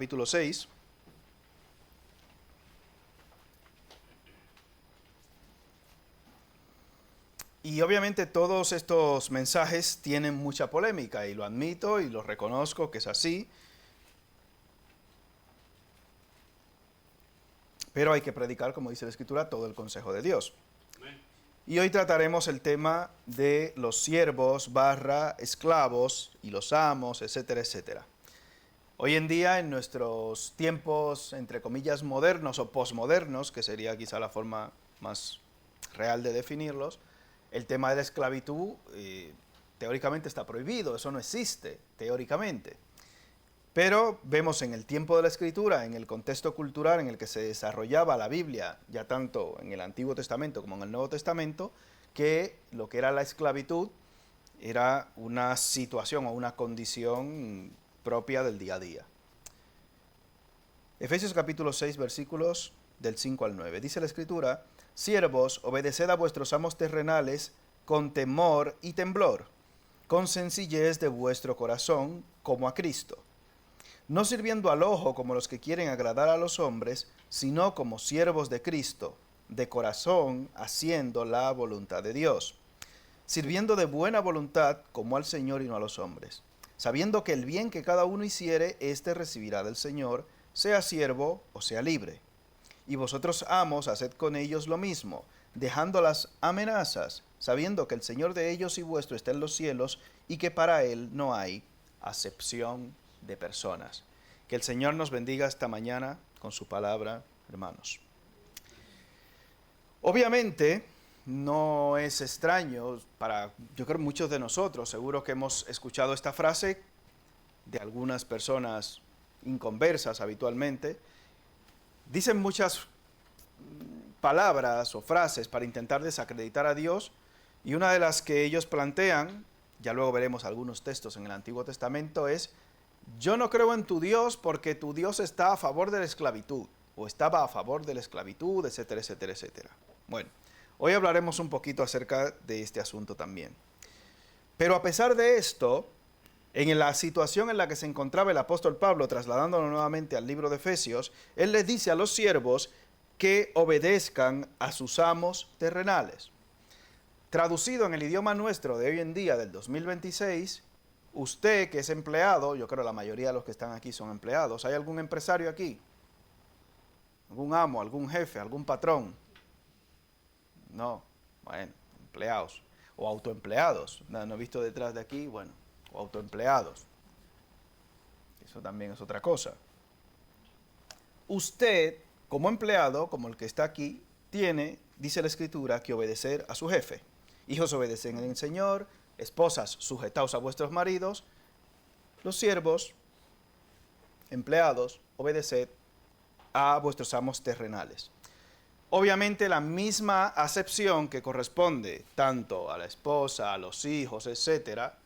capítulo 6. Y obviamente todos estos mensajes tienen mucha polémica, y lo admito y lo reconozco que es así. Pero hay que predicar, como dice la Escritura, todo el consejo de Dios. Amén. Y hoy trataremos el tema de los siervos / esclavos y los amos, etcétera, etcétera. Hoy en día, en nuestros tiempos, entre comillas, modernos o posmodernos, que sería quizá la forma más real de definirlos, el tema de la esclavitud teóricamente está prohibido, eso no existe, teóricamente. Pero vemos en el tiempo de la Escritura, en el contexto cultural en el que se desarrollaba la Biblia, ya tanto en el Antiguo Testamento como en el Nuevo Testamento, que lo que era la esclavitud era una situación o una condición propia del día a día. Efesios capítulo 6, versículos del 5 al 9. Dice la Escritura: siervos, obedeced a vuestros amos terrenales con temor y temblor, con sencillez de vuestro corazón, como a Cristo, no sirviendo al ojo como los que quieren agradar a los hombres, sino como siervos de Cristo, de corazón, haciendo la voluntad de Dios, sirviendo de buena voluntad como al Señor y no a los hombres, sabiendo que el bien que cada uno hiciere, éste recibirá del Señor, sea siervo o sea libre. Y vosotros, amos, haced con ellos lo mismo, dejando las amenazas, sabiendo que el Señor de ellos y vuestro está en los cielos, y que para Él no hay acepción de personas. Que el Señor nos bendiga esta mañana con su palabra, hermanos. Obviamente, no es extraño para, yo creo, muchos de nosotros, seguro que hemos escuchado esta frase de algunas personas inconversas habitualmente. Dicen muchas palabras o frases para intentar desacreditar a Dios, y una de las que ellos plantean, ya luego veremos algunos textos en el Antiguo Testamento, es: yo no creo en tu Dios porque tu Dios está a favor de la esclavitud, o estaba a favor de la esclavitud, etcétera, etcétera, etcétera. Bueno, hoy hablaremos un poquito acerca de este asunto también. Pero a pesar de esto, en la situación en la que se encontraba el apóstol Pablo, trasladándolo nuevamente al libro de Efesios, él les dice a los siervos que obedezcan a sus amos terrenales. Traducido en el idioma nuestro de hoy en día, del 2026, usted que es empleado, yo creo que la mayoría de los que están aquí son empleados. ¿Hay algún empresario aquí? ¿Algún amo, algún jefe, algún patrón? No, bueno, empleados o autoempleados. No he visto detrás de aquí, bueno, o autoempleados. Eso también es otra cosa. Usted, como empleado, como el que está aquí, tiene, dice la Escritura, que obedecer a su jefe. Hijos, obedecen en el Señor. Esposas, sujetaos a vuestros maridos. Los siervos, empleados, obedeced a vuestros amos terrenales. Obviamente la misma acepción que corresponde tanto a la esposa, a los hijos, etcétera,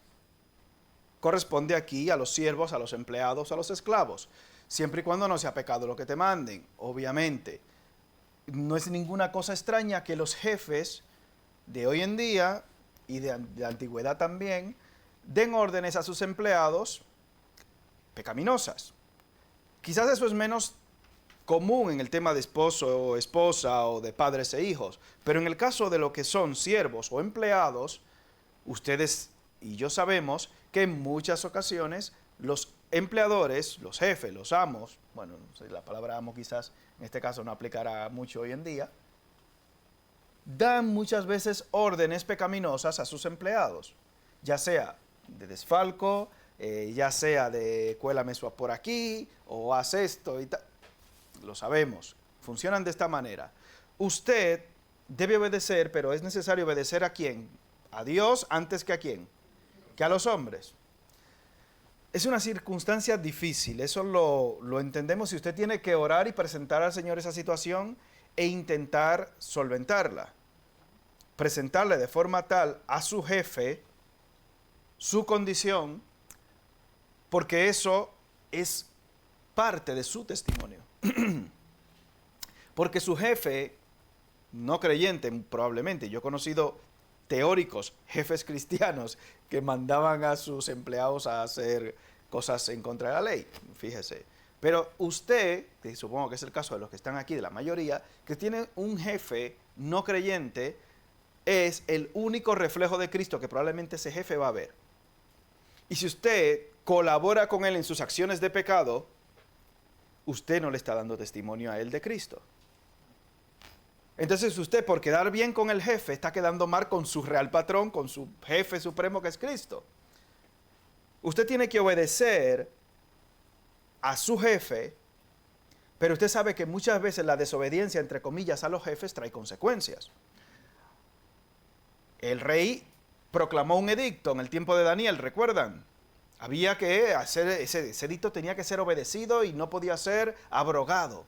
corresponde aquí a los siervos, a los empleados, a los esclavos, siempre y cuando no sea pecado lo que te manden, obviamente. No es ninguna cosa extraña que los jefes de hoy en día y de antigüedad también den órdenes a sus empleados pecaminosas. Quizás eso es menos común en el tema de esposo o esposa o de padres e hijos, pero en el caso de lo que son siervos o empleados, ustedes y yo sabemos que en muchas ocasiones los empleadores, los jefes, los amos, bueno, la palabra amo quizás en este caso no aplicará mucho hoy en día, dan muchas veces órdenes pecaminosas a sus empleados, ya sea de desfalco, ya sea de cuélame por aquí, o haz esto y tal. Lo sabemos, funcionan de esta manera. Usted debe obedecer, pero es necesario obedecer ¿a quién? A Dios antes que ¿a quién? Que a los hombres. Es una circunstancia difícil, eso lo entendemos, y usted tiene que orar y presentar al Señor esa situación e intentar solventarla. Presentarle de forma tal a su jefe su condición, porque eso es parte de su testimonio. Porque su jefe, no creyente probablemente, yo he conocido teóricos, jefes cristianos, que mandaban a sus empleados a hacer cosas en contra de la ley, fíjese. Pero usted, que supongo que es el caso de los que están aquí, de la mayoría, que tiene un jefe no creyente, es el único reflejo de Cristo que probablemente ese jefe va a ver. Y si usted colabora con él en sus acciones de pecado, usted no le está dando testimonio a él de Cristo. Entonces usted, por quedar bien con el jefe, está quedando mal con su real patrón, con su jefe supremo que es Cristo. Usted tiene que obedecer a su jefe, pero usted sabe que muchas veces la desobediencia, entre comillas, a los jefes trae consecuencias. El rey proclamó un edicto en el tiempo de Daniel, ¿recuerdan? Había que hacer, ese edicto tenía que ser obedecido y no podía ser abrogado.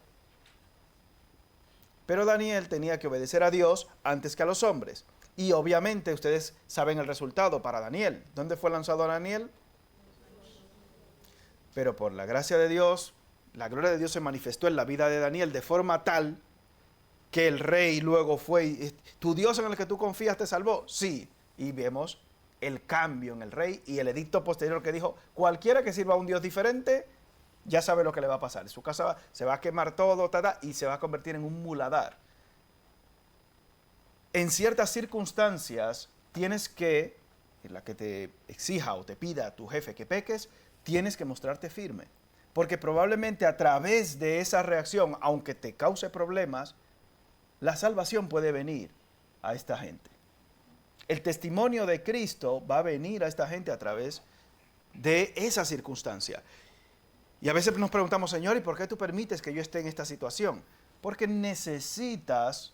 Pero Daniel tenía que obedecer a Dios antes que a los hombres. Y obviamente ustedes saben el resultado para Daniel. ¿Dónde fue lanzado a Daniel? Pero por la gracia de Dios, la gloria de Dios se manifestó en la vida de Daniel de forma tal que el rey luego fue, ¿tu Dios en el que tú confías te salvó? Sí. Y vemos el cambio en el rey y el edicto posterior que dijo, cualquiera que sirva a un Dios diferente, ya sabe lo que le va a pasar. En su casa se va a quemar todo, y se va a convertir en un muladar. En ciertas circunstancias, tienes que, en la que te exija o te pida a tu jefe que peques, tienes que mostrarte firme. Porque probablemente a través de esa reacción, aunque te cause problemas, la salvación puede venir a esta gente. El testimonio de Cristo va a venir a esta gente a través de esa circunstancia. Y a veces nos preguntamos, Señor, ¿y por qué tú permites que yo esté en esta situación? Porque necesitas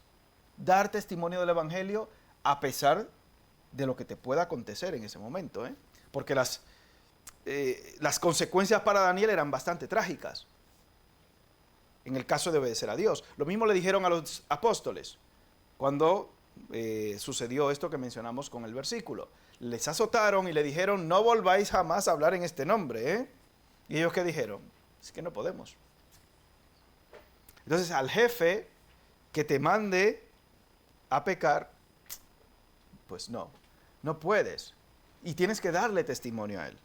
dar testimonio del Evangelio a pesar de lo que te pueda acontecer en ese momento, ¿eh? Porque las consecuencias para Daniel eran bastante trágicas en el caso de obedecer a Dios. Lo mismo le dijeron a los apóstoles cuando sucedió esto que mencionamos con el versículo. Les azotaron y le dijeron, no volváis jamás a hablar en este nombre, ¿eh? ¿Y ellos qué dijeron? Es que no podemos. Entonces al jefe que te mande a pecar, pues no puedes. Y tienes que darle testimonio a él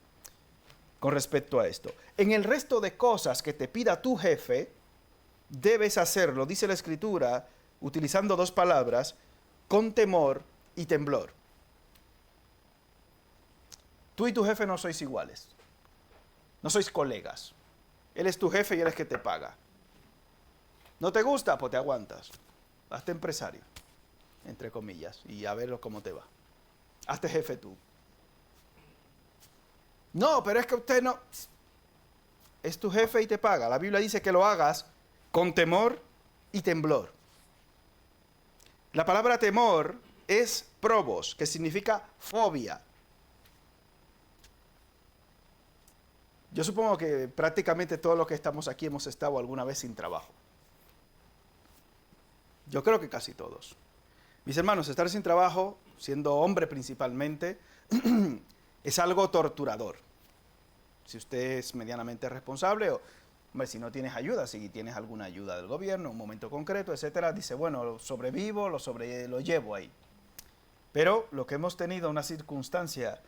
con respecto a esto. En el resto de cosas que te pida tu jefe, debes hacerlo, dice la Escritura, utilizando dos palabras, con temor y temblor. Tú y tu jefe no sois iguales. No sois colegas. Él es tu jefe y él es que te paga. ¿No te gusta? Pues te aguantas. Hazte empresario, entre comillas, y a ver cómo te va. Hazte jefe tú. No, pero es que usted no. Es tu jefe y te paga. La Biblia dice que lo hagas con temor y temblor. La palabra temor es probos, que significa fobia. Yo supongo que prácticamente todos los que estamos aquí hemos estado alguna vez sin trabajo. Yo creo que casi todos. Mis hermanos, estar sin trabajo, siendo hombre principalmente, es algo torturador. Si usted es medianamente responsable o hombre, si no tienes ayuda, si tienes alguna ayuda del gobierno, un momento concreto, etcétera, dice, bueno, lo sobrevivo, lo llevo ahí. Pero lo que hemos tenido una circunstancia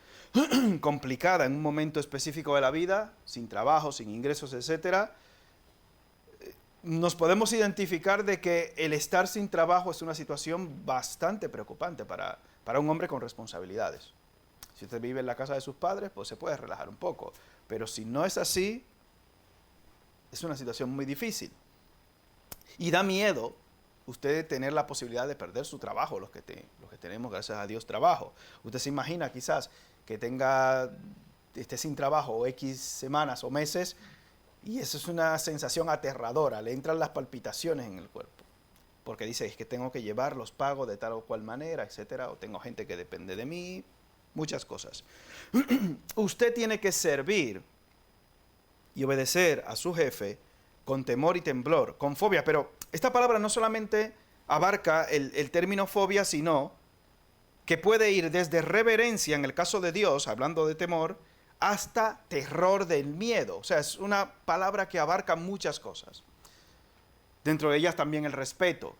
complicada en un momento específico de la vida, sin trabajo, sin ingresos, etcétera, nos podemos identificar de que el estar sin trabajo es una situación bastante preocupante para un hombre con responsabilidades. Si usted vive en la casa de sus padres, pues se puede relajar un poco. Pero si no es así, es una situación muy difícil. Y da miedo usted tener la posibilidad de perder su trabajo, los que tenemos, gracias a Dios, trabajo. Usted se imagina quizás que esté sin trabajo o X semanas o meses, y eso es una sensación aterradora, le entran las palpitaciones en el cuerpo. Porque dice, es que tengo que llevar los pagos de tal o cual manera, etcétera, o tengo gente que depende de mí, muchas cosas. Usted tiene que servir y obedecer a su jefe con temor y temblor, con fobia. Pero esta palabra no solamente abarca el término fobia, sino que puede ir desde reverencia, en el caso de Dios, hablando de temor, hasta terror del miedo. O sea, es una palabra que abarca muchas cosas. Dentro de ellas también el respeto.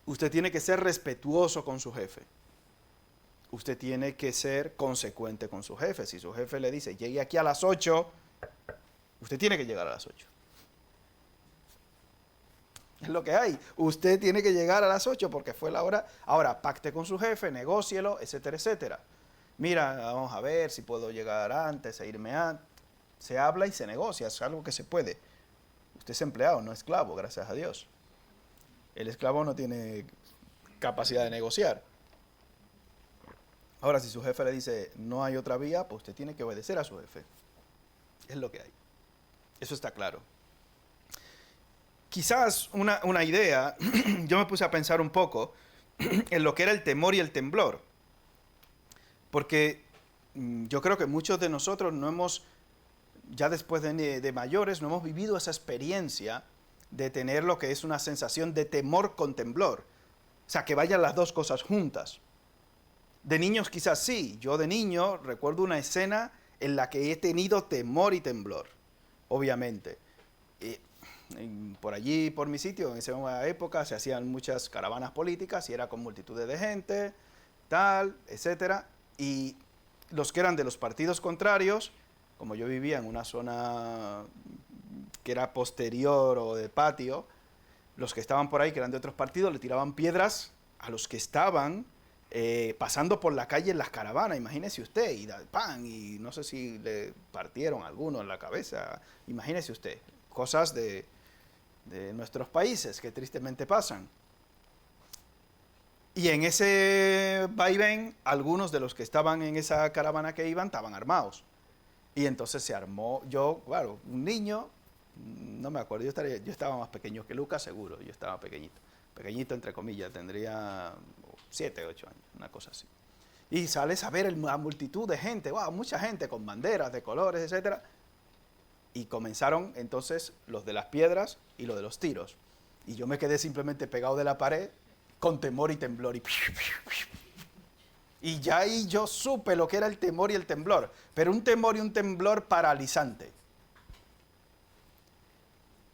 Usted tiene que ser respetuoso con su jefe. Usted tiene que ser consecuente con su jefe. Si su jefe le dice, llegue aquí a las 8, usted tiene que llegar a las 8. Es lo que hay. Usted tiene que llegar a las 8 porque fue la hora. Ahora, pacte con su jefe, negócielo, etcétera, etcétera. Mira, vamos a ver si puedo llegar antes e irme antes. Se habla y se negocia, es algo que se puede. Usted es empleado, no esclavo, gracias a Dios. El esclavo no tiene capacidad de negociar. Ahora, si su jefe le dice no hay otra vía, pues usted tiene que obedecer a su jefe. Es lo que hay. Eso está claro. Quizás una idea, yo me puse a pensar un poco en lo que era el temor y el temblor. Porque yo creo que muchos de nosotros no hemos, ya después de mayores, no hemos vivido esa experiencia de tener lo que es una sensación de temor con temblor. O sea, que vayan las dos cosas juntas. De niños quizás sí. Yo de niño recuerdo una escena en la que he tenido temor y temblor, obviamente. Por allí, por mi sitio, en esa época se hacían muchas caravanas políticas y era con multitudes de gente, tal, etcétera. Y los que eran de los partidos contrarios, como yo vivía en una zona que era posterior o de patio, los que estaban por ahí, que eran de otros partidos, le tiraban piedras a los que estaban pasando por la calle en las caravanas, imagínese usted, y pan, y no sé si le partieron a alguno en la cabeza, imagínese usted, cosas de nuestros países que tristemente pasan. Y en ese vaivén, algunos de los que estaban en esa caravana que iban, estaban armados. Y entonces se armó, yo, claro, un niño, no me acuerdo, yo estaba más pequeño que Lucas, seguro, yo estaba pequeñito entre comillas, tendría 7, 8 años, una cosa así. Y sales a ver la multitud de gente, wow, mucha gente con banderas de colores, etcétera. Y comenzaron entonces los de las piedras y los de los tiros. Y yo me quedé simplemente pegado de la pared con temor y temblor. Y ya ahí yo supe lo que era el temor y el temblor. Pero un temor y un temblor paralizante.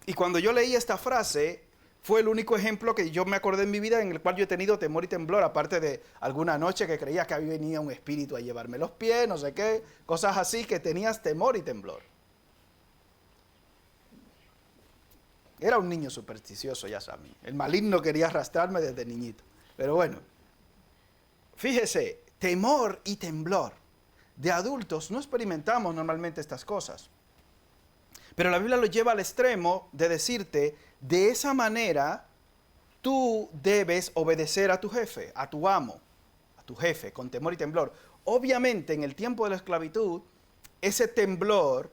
Y cuando yo leí esta frase, fue el único ejemplo que yo me acordé en mi vida en el cual yo he tenido temor y temblor, aparte de alguna noche que creía que había venido un espíritu a llevarme los pies, no sé qué, cosas así que tenías temor y temblor. Era un niño supersticioso, ya saben. El maligno quería arrastrarme desde niñito. Pero bueno, fíjese, temor y temblor. De adultos no experimentamos normalmente estas cosas. Pero la Biblia lo lleva al extremo de decirte, de esa manera, tú debes obedecer a tu jefe, a tu amo, a tu jefe, con temor y temblor. Obviamente, en el tiempo de la esclavitud, ese temblor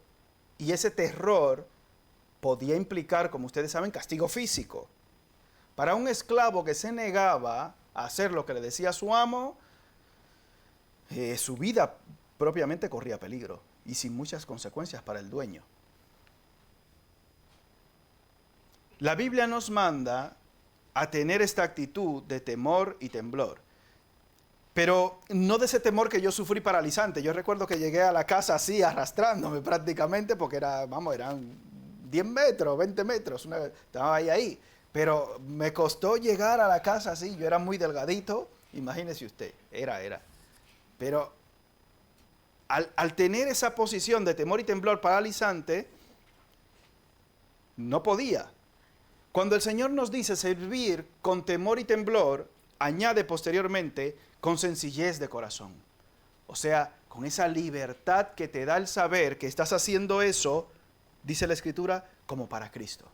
y ese terror podía implicar, como ustedes saben, castigo físico. Para un esclavo que se negaba a hacer lo que le decía su amo, su vida propiamente corría peligro y sin muchas consecuencias para el dueño. La Biblia nos manda a tener esta actitud de temor y temblor. Pero no de ese temor que yo sufrí paralizante. Yo recuerdo que llegué a la casa así, arrastrándome prácticamente, porque eran 10 metros, 20 metros, estaba ahí. Pero me costó llegar a la casa así, yo era muy delgadito, imagínese usted, era. Pero al tener esa posición de temor y temblor paralizante, no podía. Cuando el Señor nos dice servir con temor y temblor, añade posteriormente con sencillez de corazón. O sea, con esa libertad que te da el saber que estás haciendo eso, dice la Escritura, como para Cristo.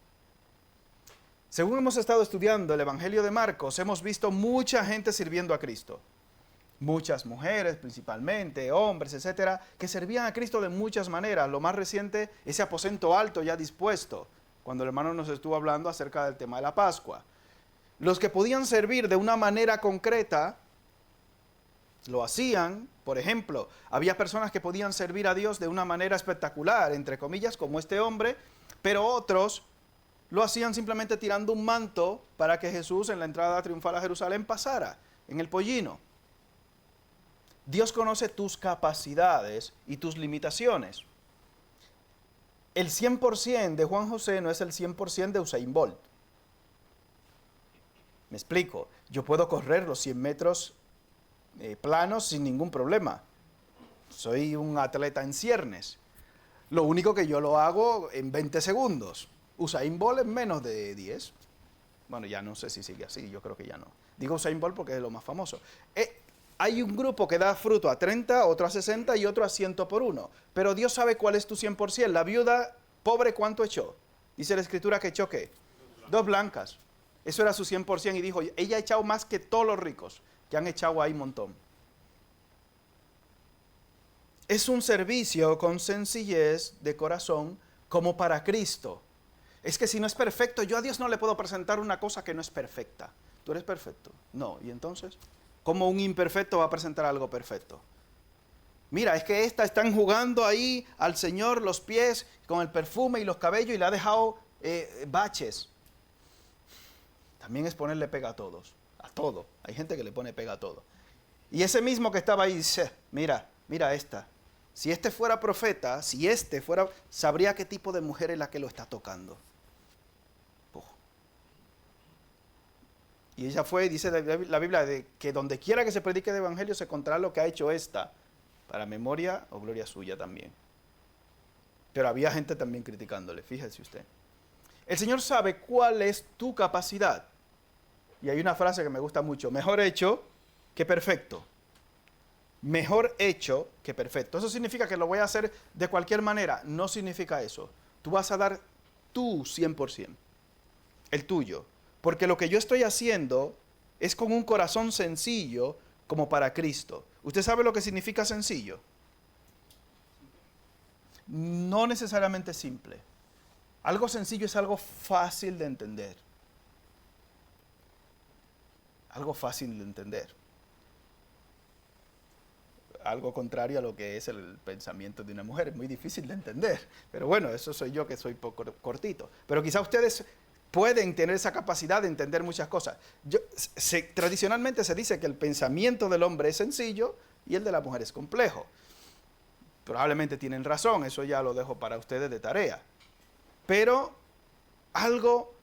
Según hemos estado estudiando el Evangelio de Marcos, hemos visto mucha gente sirviendo a Cristo. Muchas mujeres principalmente, hombres, etcétera, que servían a Cristo de muchas maneras. Lo más reciente, ese aposento alto ya dispuesto, cuando el hermano nos estuvo hablando acerca del tema de la Pascua. Los que podían servir de una manera concreta, lo hacían. Por ejemplo, había personas que podían servir a Dios de una manera espectacular, entre comillas, como este hombre, pero otros lo hacían simplemente tirando un manto para que Jesús en la entrada triunfal a Jerusalén pasara, en el pollino. Dios conoce tus capacidades y tus limitaciones. El 100% de Juan José no es el 100% de Usain Bolt. Me explico. Yo puedo correr los 100 metros planos sin ningún problema. Soy un atleta en ciernes. Lo único que yo lo hago en 20 segundos. Usain Bolt en menos de 10. Bueno, ya no sé si sigue así, yo creo que ya no. Digo Usain Bolt porque es lo más famoso. Hay un grupo que da fruto a 30, otro a 60 y otro a 100 por uno. Pero Dios sabe cuál es tu 100%. La viuda pobre, ¿cuánto echó? Dice la Escritura que echó, ¿qué? 2 blancas. Eso era su 100% y dijo, ella ha echado más que todos los ricos, que han echado ahí un montón. Es un servicio con sencillez de corazón como para Cristo. Es que si no es perfecto, yo a Dios no le puedo presentar una cosa que no es perfecta. ¿Tú eres perfecto? No. ¿Y entonces? ¿Cómo un imperfecto va a presentar algo perfecto? Mira, es que están jugando ahí al Señor los pies con el perfume y los cabellos y le ha dejado baches. También es ponerle pega a todos, a todo. Hay gente que le pone pega a todo. Y ese mismo que estaba ahí dice, mira esta. Si este fuera profeta, sabría qué tipo de mujer es la que lo está tocando. Y ella fue, dice la Biblia, de que donde quiera que se predique el evangelio se contará lo que ha hecho esta, para memoria o gloria suya también. Pero había gente también criticándole, fíjese usted. El Señor sabe cuál es tu capacidad. Y hay una frase que me gusta mucho, mejor hecho que perfecto. Mejor hecho que perfecto. ¿Eso significa que lo voy a hacer de cualquier manera? No significa eso. Tú vas a dar tu 100%, el tuyo. Porque lo que yo estoy haciendo es con un corazón sencillo como para Cristo. ¿Usted sabe lo que significa sencillo? No necesariamente simple. Algo sencillo es algo fácil de entender. Algo fácil de entender. Algo contrario a lo que es el pensamiento de una mujer. Es muy difícil de entender. Pero bueno, eso soy yo que soy poco cortito. Pero quizá ustedes pueden tener esa capacidad de entender muchas cosas. Tradicionalmente se dice que el pensamiento del hombre es sencillo y el de la mujer es complejo. Probablemente tienen razón, eso ya lo dejo para ustedes de tarea. Pero algo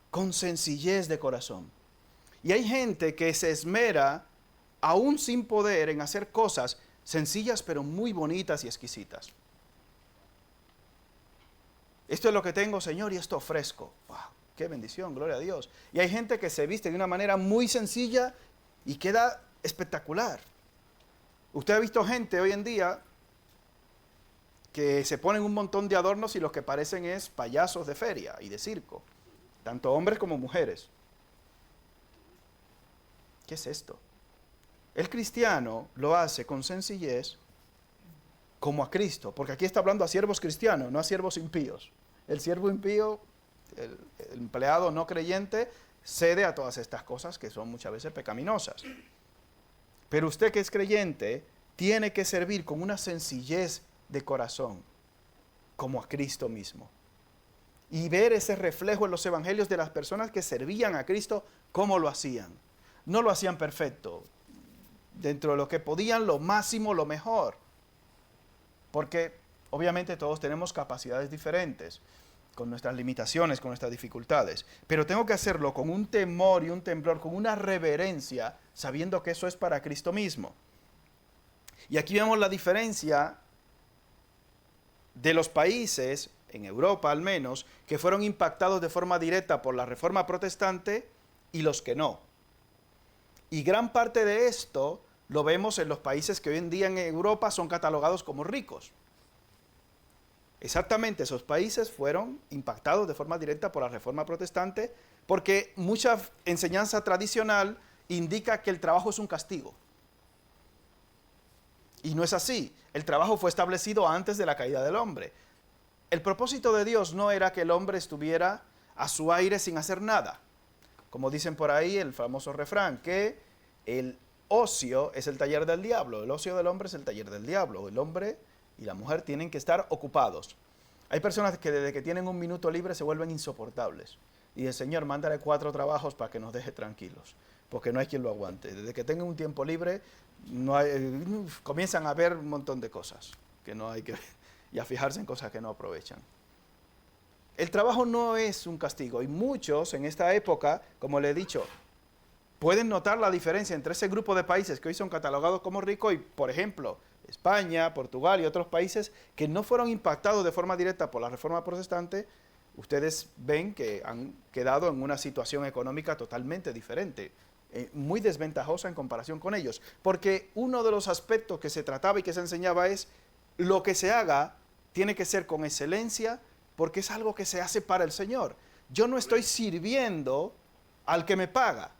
con sencillez de corazón. Y hay gente que se esmera, aún sin poder, en hacer cosas sencillas pero muy bonitas y exquisitas. Esto es lo que tengo, Señor, y esto ofrezco. ¡Wow! ¡Qué bendición! ¡Gloria a Dios! Y hay gente que se viste de una manera muy sencilla y queda espectacular. Usted ha visto gente hoy en día que se ponen un montón de adornos y los que parecen es payasos de feria y de circo. Tanto hombres como mujeres. ¿Qué es esto? El cristiano lo hace con sencillez como a Cristo, porque aquí está hablando a siervos cristianos, no a siervos impíos. El siervo impío, el empleado no creyente, cede a todas estas cosas que son muchas veces pecaminosas. Pero usted que es creyente, tiene que servir con una sencillez de corazón, como a Cristo mismo. Y ver ese reflejo en los evangelios de las personas que servían a Cristo, cómo lo hacían. No lo hacían perfecto, dentro de lo que podían, lo máximo, lo mejor. Porque obviamente todos tenemos capacidades diferentes, con nuestras limitaciones, con nuestras dificultades. Pero tengo que hacerlo con un temor y un temblor, con una reverencia, sabiendo que eso es para Cristo mismo. Y aquí vemos la diferencia de los países, en Europa al menos, que fueron impactados de forma directa por la Reforma Protestante y los que no. Y gran parte de esto lo vemos en los países que hoy en día en Europa son catalogados como ricos. Exactamente, esos países fueron impactados de forma directa por la Reforma Protestante porque mucha enseñanza tradicional indica que el trabajo es un castigo. Y no es así. El trabajo fue establecido antes de la caída del hombre. El propósito de Dios no era que el hombre estuviera a su aire sin hacer nada. Como dicen por ahí el famoso refrán, que el ocio es el taller del diablo. El ocio del hombre es el taller del diablo. El hombre y la mujer tienen que estar ocupados. Hay personas que desde que tienen un minuto libre se vuelven insoportables. Y el Señor, mándale 4 trabajos para que nos deje tranquilos, porque no hay quien lo aguante. Desde que tengan un tiempo libre, comienzan a ver un montón de cosas que no hay que ver, y a fijarse en cosas que no aprovechan. El trabajo no es un castigo, y muchos en esta época, como le he dicho, pueden notar la diferencia entre ese grupo de países que hoy son catalogados como ricos y, por ejemplo, España, Portugal y otros países que no fueron impactados de forma directa por la Reforma Protestante, ustedes ven que han quedado en una situación económica totalmente diferente, muy desventajosa en comparación con ellos. Porque uno de los aspectos que se trataba y que se enseñaba es, lo que se haga tiene que ser con excelencia, porque es algo que se hace para el Señor. Yo no estoy sirviendo al que me paga,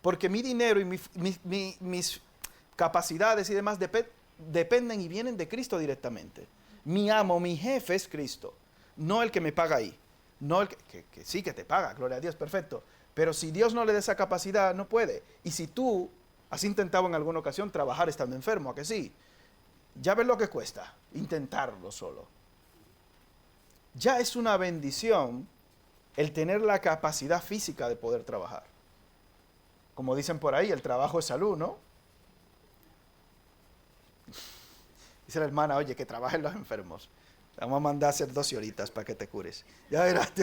porque mi dinero y mis capacidades y demás dependen y vienen de Cristo directamente. Mi amo, mi jefe es Cristo, no el que me paga ahí. No el que sí que te paga, gloria a Dios, perfecto. Pero si Dios no le da esa capacidad, no puede. Y si tú has intentado en alguna ocasión trabajar estando enfermo, ¿a que sí? Ya ves lo que cuesta intentarlo solo. Ya es una bendición el tener la capacidad física de poder trabajar. Como dicen por ahí, el trabajo es salud, ¿no? Dice la hermana, oye, que trabajen los enfermos. Vamos a mandar a hacer 12 horitas para que te cures. Ya verás tú.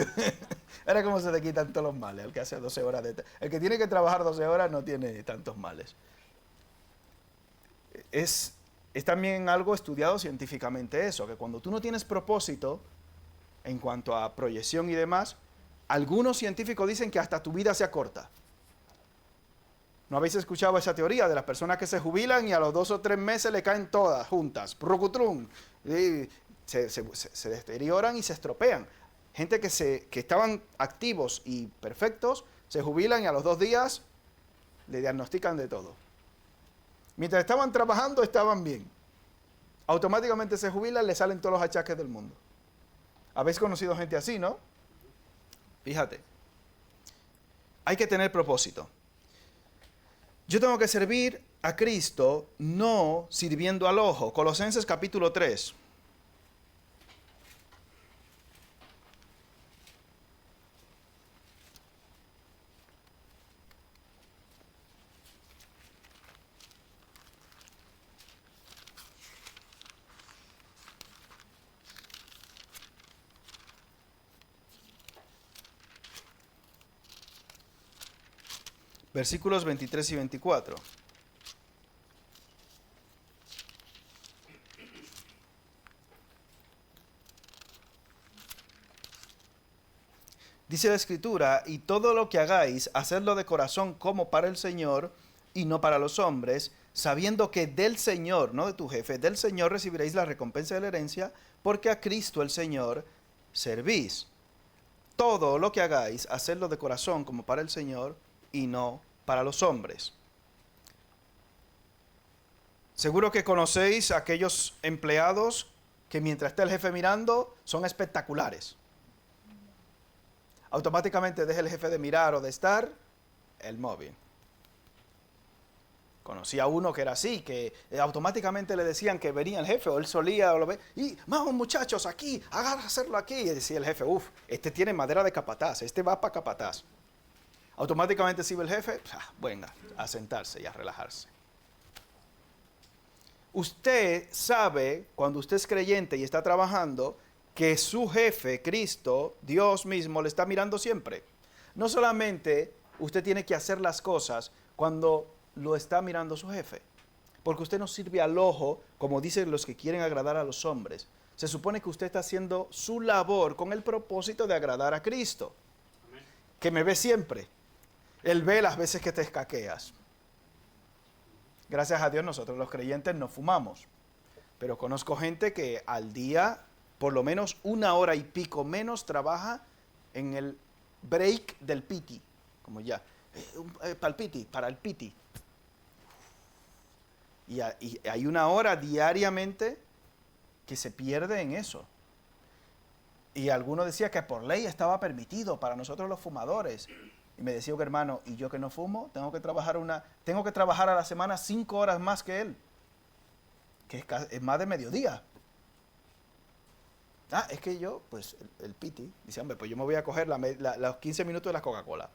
Ahora cómo se te quitan todos los males. El que hace 12 horas el que tiene que trabajar 12 horas no tiene tantos males. Es también algo estudiado científicamente eso, que cuando tú no tienes propósito en cuanto a proyección y demás, algunos científicos dicen que hasta tu vida se acorta. ¿No habéis escuchado esa teoría de las personas que se jubilan y a los 2 o 3 meses le caen todas juntas? ¡Prucutrum! Se deterioran y se estropean. Gente que estaban activos y perfectos, se jubilan y a los 2 días le diagnostican de todo. Mientras estaban trabajando, estaban bien. Automáticamente se jubilan, le salen todos los achaques del mundo. Habéis conocido gente así, ¿no? Fíjate. Hay que tener propósito. Yo tengo que servir a Cristo, no sirviendo al ojo. Colosenses capítulo 3. Versículos 23 y 24. Dice la Escritura, y todo lo que hagáis, hacedlo de corazón como para el Señor y no para los hombres, sabiendo que del Señor, no de tu jefe, del Señor recibiréis la recompensa de la herencia, porque a Cristo el Señor servís. Todo lo que hagáis, hacedlo de corazón como para el Señor y no para los hombres. Seguro que conocéis a aquellos empleados que mientras está el jefe mirando son espectaculares. Automáticamente deja el jefe de mirar o de estar el móvil. Conocí a uno que era así, que automáticamente le decían que venía el jefe o él solía o lo ve. Y vamos muchachos, aquí, agarra hacerlo aquí. Y decía el jefe, este tiene madera de capataz, este va para capataz. Automáticamente si ve el jefe, venga, a sentarse y a relajarse. Usted sabe, cuando usted es creyente y está trabajando, que su jefe, Cristo, Dios mismo, le está mirando siempre. No solamente usted tiene que hacer las cosas cuando lo está mirando su jefe, porque usted no sirve al ojo, como dicen los que quieren agradar a los hombres. Se supone que usted está haciendo su labor con el propósito de agradar a Cristo, Amén. Que me ve siempre. Él ve las veces que te escaqueas. Gracias a Dios nosotros los creyentes no fumamos, pero conozco gente que al día por lo menos 1 hora y pico menos trabaja en el break del piti, como ya, para el piti. Y hay 1 hora diariamente que se pierde en eso. Y alguno decía que por ley estaba permitido para nosotros los fumadores. Y me decía un hermano, y yo que no fumo, tengo que trabajar a la semana 5 horas más que él, que es más de mediodía. Es que yo, pues, el piti, dice, hombre, pues yo me voy a coger los 15 minutos de la Coca-Cola.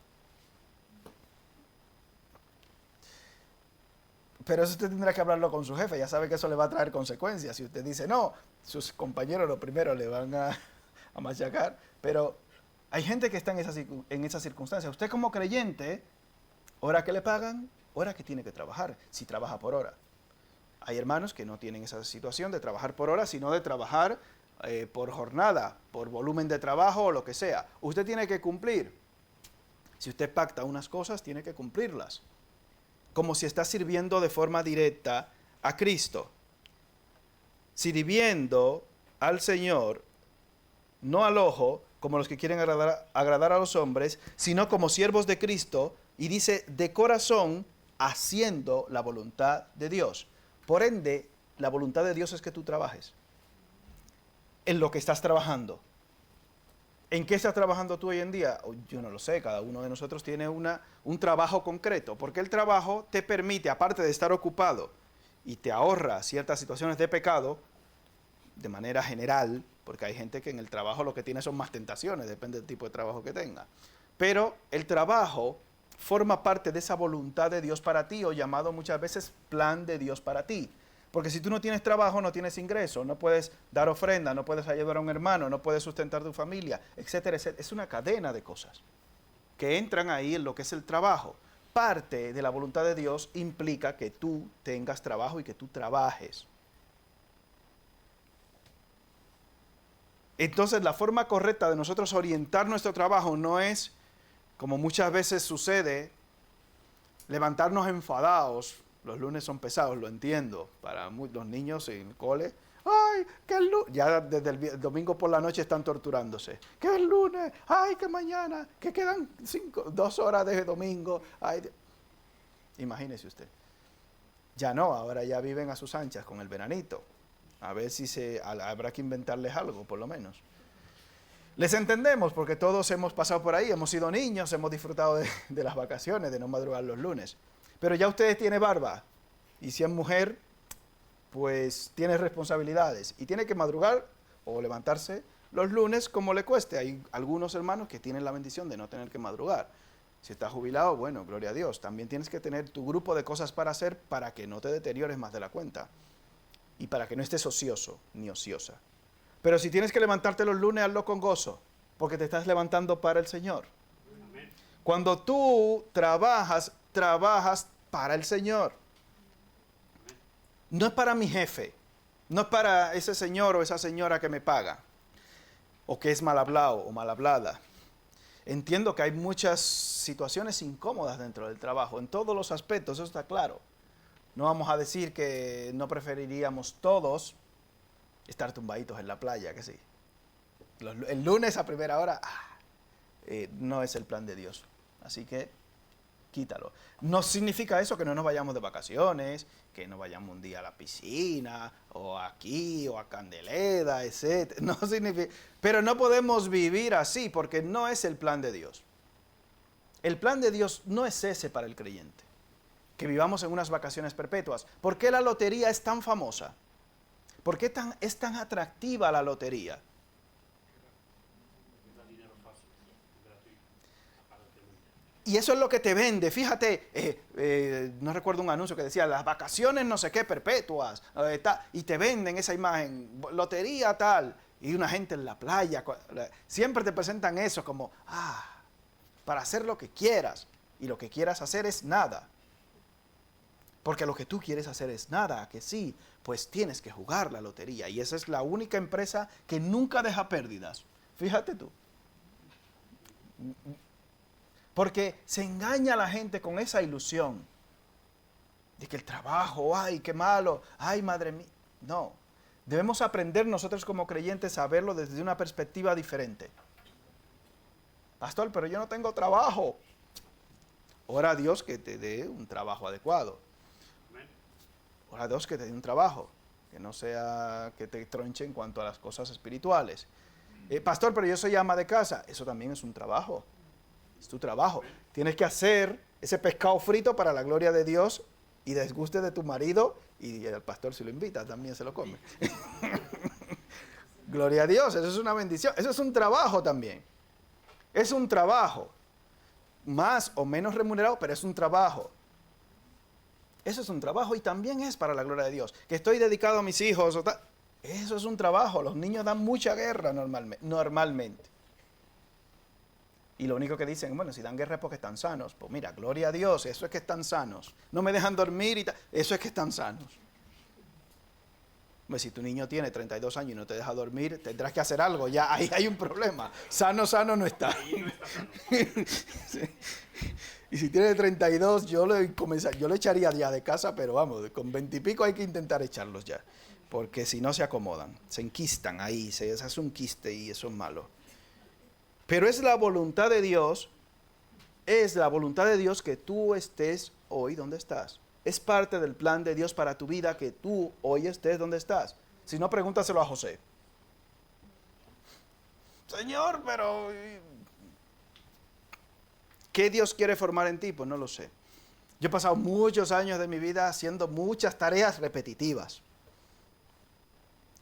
Pero eso usted tendrá que hablarlo con su jefe, ya sabe que eso le va a traer consecuencias. Si usted dice no, sus compañeros lo primero le van a machacar. Pero hay gente que está en esa circunstancia. Usted como creyente, hora que le pagan, hora que tiene que trabajar, si trabaja por hora. Hay hermanos que no tienen esa situación de trabajar por hora, sino de trabajar por jornada, por volumen de trabajo o lo que sea. Usted tiene que cumplir. Si usted pacta unas cosas, tiene que cumplirlas. Como si está sirviendo de forma directa a Cristo. Sirviendo al Señor, no al ojo, como los que quieren agradar a los hombres, sino como siervos de Cristo, y dice, de corazón, haciendo la voluntad de Dios. Por ende, la voluntad de Dios es que tú trabajes en lo que estás trabajando. ¿En qué estás trabajando tú hoy en día? Yo no lo sé, cada uno de nosotros tiene un trabajo concreto, porque el trabajo te permite, aparte de estar ocupado, y te ahorra ciertas situaciones de pecado, de manera general, porque hay gente que en el trabajo lo que tiene son más tentaciones, depende del tipo de trabajo que tenga. Pero el trabajo forma parte de esa voluntad de Dios para ti, o llamado muchas veces plan de Dios para ti. Porque si tú no tienes trabajo, no tienes ingreso, no puedes dar ofrenda, no puedes ayudar a un hermano, no puedes sustentar tu familia, etcétera, etcétera. Es una cadena de cosas que entran ahí en lo que es el trabajo. Parte de la voluntad de Dios implica que tú tengas trabajo y que tú trabajes. Entonces, la forma correcta de nosotros orientar nuestro trabajo no es, como muchas veces sucede, levantarnos enfadados. Los lunes son pesados, lo entiendo. Para los niños en el cole, ¡ay, que el lunes! Ya desde el domingo por la noche están torturándose. ¡Que el lunes! ¡Ay, que mañana! Que quedan 2 horas de domingo. ¡Ay! Imagínese usted. Ya no, ahora ya viven a sus anchas con el veranito. A ver si habrá que inventarles algo, por lo menos. Les entendemos, porque todos hemos pasado por ahí, hemos sido niños, hemos disfrutado de las vacaciones, de no madrugar los lunes. Pero ya ustedes tienen barba, y si es mujer, pues tiene responsabilidades, y tiene que madrugar o levantarse los lunes como le cueste. Hay algunos hermanos que tienen la bendición de no tener que madrugar. Si estás jubilado, bueno, gloria a Dios. También tienes que tener tu grupo de cosas para hacer para que no te deteriores más de la cuenta. Y para que no estés ocioso ni ociosa. Pero si tienes que levantarte los lunes, hazlo con gozo, porque te estás levantando para el Señor. Amén. Cuando tú trabajas para el Señor. Amén. No es para mi jefe, no es para ese señor o esa señora que me paga, o que es mal hablado o mal hablada. Entiendo que hay muchas situaciones incómodas dentro del trabajo, en todos los aspectos, eso está claro. No vamos a decir que no preferiríamos todos estar tumbaditos en la playa, que sí. El lunes a primera hora, no es el plan de Dios. Así que quítalo. No significa eso que no nos vayamos de vacaciones, que no vayamos un día a la piscina, o aquí, o a Candeleda, etc. No significa, pero no podemos vivir así, porque no es el plan de Dios. El plan de Dios no es ese para el creyente. Que vivamos en unas vacaciones perpetuas. ¿Por qué la lotería es tan famosa? ¿Por qué es tan atractiva la lotería? Y eso es lo que te vende. Fíjate, no recuerdo un anuncio que decía, las vacaciones no sé qué perpetuas, y te venden esa imagen, lotería tal, y una gente en la playa. Siempre te presentan eso como, para hacer lo que quieras, y lo que quieras hacer es nada. Porque lo que tú quieres hacer es nada, que sí, pues tienes que jugar la lotería. Y esa es la única empresa que nunca deja pérdidas. Fíjate tú. Porque se engaña a la gente con esa ilusión de que el trabajo, ay, qué malo, ay, madre mía. No, debemos aprender nosotros como creyentes a verlo desde una perspectiva diferente. Pastor, pero yo no tengo trabajo. Ora a Dios que te dé un trabajo adecuado. Ora a Dios que te dé un trabajo, que no sea que te tronche en cuanto a las cosas espirituales. Pastor, pero yo soy ama de casa. Eso también es un trabajo. Es tu trabajo. Tienes que hacer ese pescado frito para la gloria de Dios y desguste de tu marido, y el pastor, si lo invita, también se lo come. Gloria a Dios, eso es una bendición. Eso es un trabajo también. Es un trabajo. Más o menos remunerado, pero es un trabajo. Eso es un trabajo y también es para la gloria de Dios. Que estoy dedicado a mis hijos. Eso es un trabajo. Los niños dan mucha guerra normalmente. Y lo único que dicen, bueno, si dan guerra es porque están sanos. Pues mira, gloria a Dios, eso es que están sanos. No me dejan dormir y tal. Eso es que están sanos. Pues si tu niño tiene 32 años y no te deja dormir, tendrás que hacer algo, ya ahí hay un problema. Sano no está. Sí. Y si tiene 32, yo lo echaría ya de casa, pero vamos, con 20 y pico hay que intentar echarlos ya. Porque si no se acomodan, se enquistan ahí, se hace un quiste y eso es malo. Pero es la voluntad de Dios que tú estés hoy donde estás. Es parte del plan de Dios para tu vida que tú hoy estés donde estás. Si no, pregúntaselo a José. Señor, pero ¿qué Dios quiere formar en ti? Pues no lo sé. Yo he pasado muchos años de mi vida haciendo muchas tareas repetitivas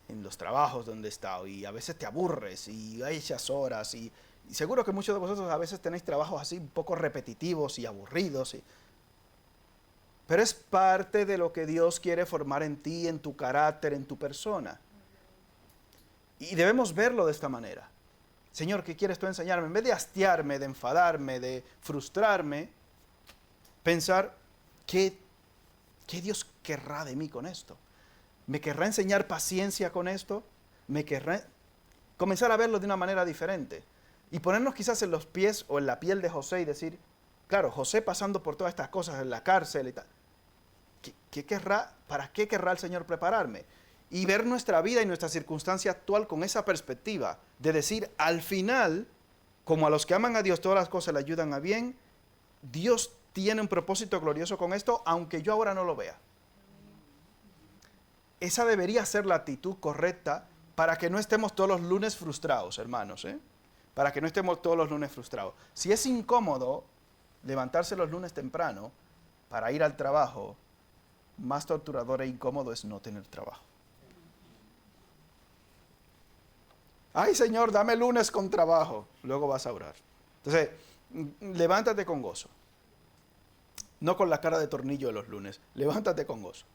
en los trabajos donde he estado, y a veces te aburres y hay esas horas, y seguro que muchos de vosotros a veces tenéis trabajos así un poco repetitivos y aburridos, pero es parte de lo que Dios quiere formar en ti, en tu carácter, en tu persona. Y debemos verlo de esta manera. Señor, ¿qué quieres tú enseñarme? En vez de hastiarme, de enfadarme, de frustrarme, pensar, ¿qué Dios querrá de mí con esto? ¿Me querrá enseñar paciencia con esto? ¿Me querrá comenzar a verlo de una manera diferente? Y ponernos quizás en los pies o en la piel de José y decir, claro, José pasando por todas estas cosas en la cárcel y tal, ¿para qué querrá el Señor prepararme? Y ver nuestra vida y nuestra circunstancia actual con esa perspectiva de decir, al final, como a los que aman a Dios todas las cosas le ayudan a bien, Dios tiene un propósito glorioso con esto, aunque yo ahora no lo vea. Esa debería ser la actitud correcta para que no estemos todos los lunes frustrados, hermanos, para que no estemos todos los lunes frustrados. Si es incómodo levantarse los lunes temprano para ir al trabajo, más torturador e incómodo es no tener trabajo. Ay, Señor, dame lunes con trabajo. Luego vas a orar. Entonces, levántate con gozo. No con la cara de tornillo de los lunes. Levántate con gozo.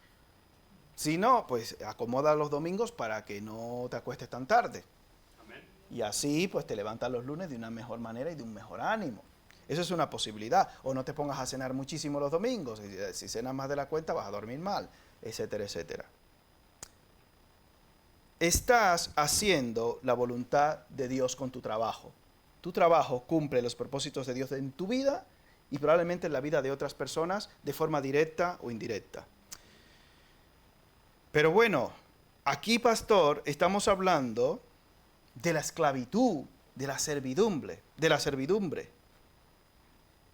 Si no, pues acomoda los domingos para que no te acuestes tan tarde. Amén. Y así, pues te levantas los lunes de una mejor manera y de un mejor ánimo. Eso es una posibilidad. O no te pongas a cenar muchísimo los domingos. Si cenas más de la cuenta, vas a dormir mal, etcétera, etcétera. Estás haciendo la voluntad de Dios con tu trabajo. Tu trabajo cumple los propósitos de Dios en tu vida y probablemente en la vida de otras personas de forma directa o indirecta. Pero bueno, aquí, pastor, estamos hablando de la esclavitud, de la servidumbre.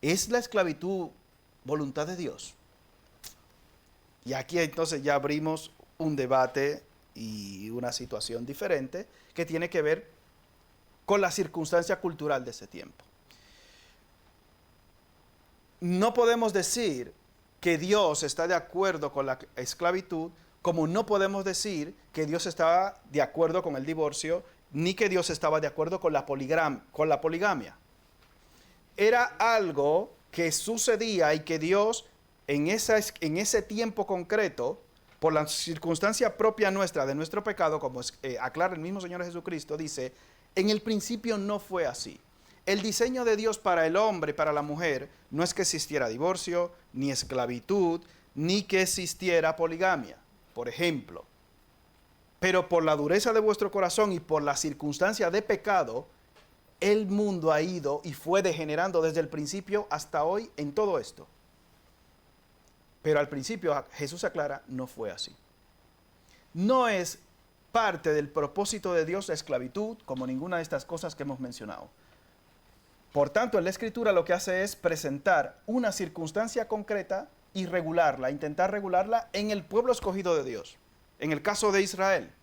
¿Es la esclavitud voluntad de Dios? Y aquí entonces ya abrimos un debate y una situación diferente que tiene que ver con la circunstancia cultural de ese tiempo. No podemos decir que Dios está de acuerdo con la esclavitud, como no podemos decir que Dios estaba de acuerdo con el divorcio, ni que Dios estaba de acuerdo con la poligamia. Era algo que sucedía y que Dios en ese tiempo concreto, por la circunstancia propia nuestra, de nuestro pecado, como aclara el mismo Señor Jesucristo, dice, en el principio no fue así. El diseño de Dios para el hombre y para la mujer no es que existiera divorcio, ni esclavitud, ni que existiera poligamia, por ejemplo. Pero por la dureza de vuestro corazón y por la circunstancia de pecado, el mundo ha ido y fue degenerando desde el principio hasta hoy en todo esto. Pero al principio Jesús aclara, no fue así. No es parte del propósito de Dios la esclavitud, como ninguna de estas cosas que hemos mencionado. Por tanto, en la Escritura lo que hace es presentar una circunstancia concreta y regularla, intentar regularla en el pueblo escogido de Dios. En el caso de Israel.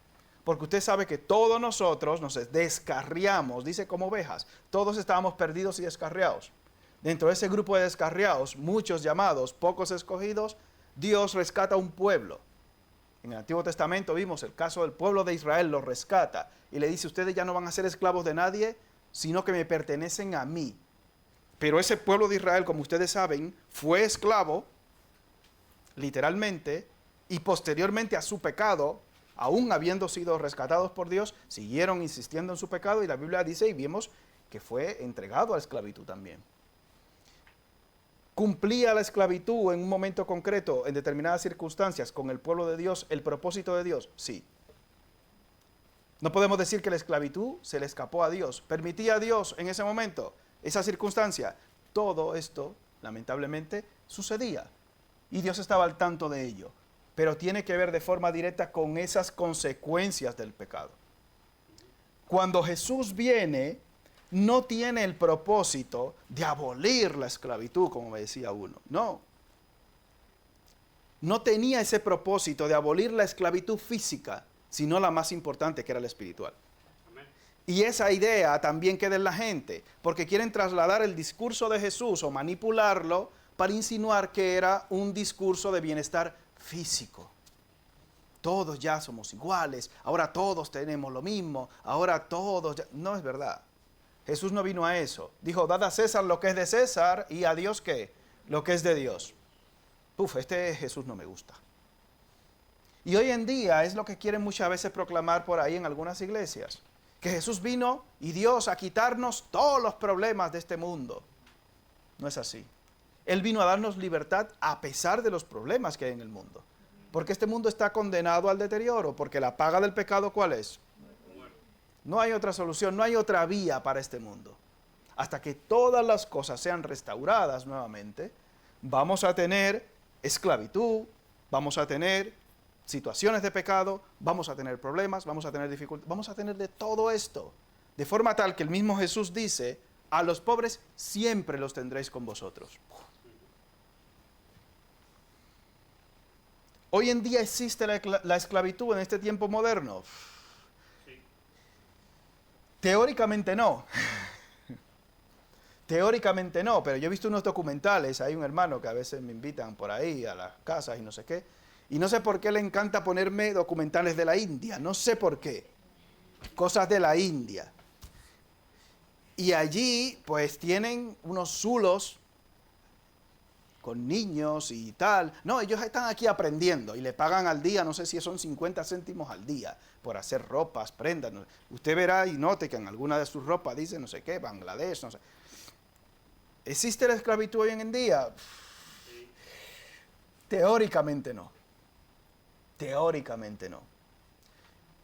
Porque usted sabe que todos nosotros nos descarriamos, dice, como ovejas. Todos estábamos perdidos y descarriados. Dentro de ese grupo de descarriados, muchos llamados, pocos escogidos, Dios rescata un pueblo. En el Antiguo Testamento vimos el caso del pueblo de Israel, lo rescata y le dice, ustedes ya no van a ser esclavos de nadie, sino que me pertenecen a mí. Pero ese pueblo de Israel, como ustedes saben, fue esclavo, literalmente, y posteriormente a su pecado, aún habiendo sido rescatados por Dios, siguieron insistiendo en su pecado y la Biblia dice, y vimos que fue entregado a la esclavitud también. ¿Cumplía la esclavitud en un momento concreto, en determinadas circunstancias, con el pueblo de Dios, el propósito de Dios? Sí. No podemos decir que la esclavitud se le escapó a Dios. ¿Permitía a Dios en ese momento esa circunstancia? Todo esto, lamentablemente, sucedía. Y Dios estaba al tanto de ello. Pero tiene que ver de forma directa con esas consecuencias del pecado. Cuando Jesús viene, no tiene el propósito de abolir la esclavitud, como me decía uno. No. No tenía ese propósito de abolir la esclavitud física, sino la más importante, que era la espiritual. Amén. Y esa idea también queda en la gente, porque quieren trasladar el discurso de Jesús o manipularlo para insinuar que era un discurso de bienestar físico. Todos ya somos iguales, ahora todos tenemos lo mismo, ahora todos ya... No es verdad. Jesús no vino a eso. Dijo, dad a César lo que es de César y a Dios ¿qué? Lo que es de Dios. Este Jesús no me gusta. Y hoy en día es lo que quieren muchas veces proclamar por ahí en algunas iglesias. Que Jesús vino y Dios a quitarnos todos los problemas de este mundo. No es así. Él vino a darnos libertad a pesar de los problemas que hay en el mundo. Porque este mundo está condenado al deterioro. Porque la paga del pecado, ¿cuál es? No hay otra solución, no hay otra vía para este mundo. Hasta que todas las cosas sean restauradas nuevamente, vamos a tener esclavitud, vamos a tener situaciones de pecado, vamos a tener problemas, vamos a tener dificultades, vamos a tener de todo esto. De forma tal que el mismo Jesús dice, a los pobres siempre los tendréis con vosotros. Hoy en día existe la esclavitud en este tiempo moderno. Teóricamente no. Teóricamente no, pero yo he visto unos documentales, hay un hermano que a veces me invitan por ahí a las casas y no sé qué, y no sé por qué le encanta ponerme documentales de la India, no sé por qué, cosas de la India. Y allí pues tienen unos zulos con niños y tal. No, ellos están aquí aprendiendo y le pagan al día, no sé si son 50 céntimos al día por hacer ropas, prendas. Usted verá y note que en alguna de sus ropas dice no sé qué, Bangladesh, no sé. ¿Existe la esclavitud hoy en día? Sí. Teóricamente no. Teóricamente no.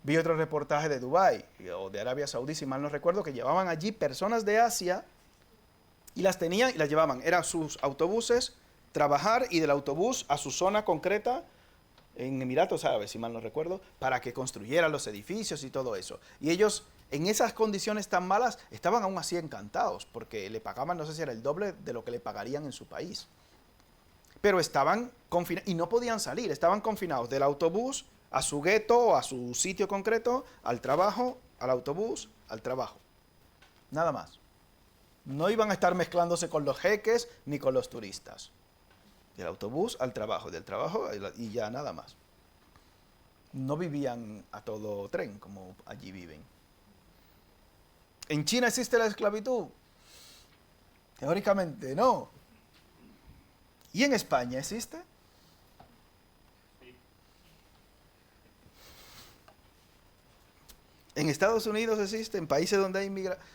Vi otro reportaje de Dubái o de Arabia Saudí, si mal no recuerdo, que llevaban allí personas de Asia y las tenían y las llevaban. Eran sus autobuses, trabajar y del autobús a su zona concreta en Emiratos Árabes, si mal no recuerdo, para que construyeran los edificios y todo eso. Y ellos, en esas condiciones tan malas, estaban aún así encantados, porque le pagaban, no sé si era el doble de lo que le pagarían en su país. Pero estaban confinados y no podían salir, estaban confinados del autobús a su gueto, a su sitio concreto, al trabajo, al autobús, al trabajo. Nada más. No iban a estar mezclándose con los jeques ni con los turistas. Del autobús al trabajo, del trabajo y ya nada más. No vivían a todo tren como allí viven. ¿En China existe la esclavitud? Teóricamente no. ¿Y en España existe? ¿En Estados Unidos existe? ¿En países donde hay inmigración?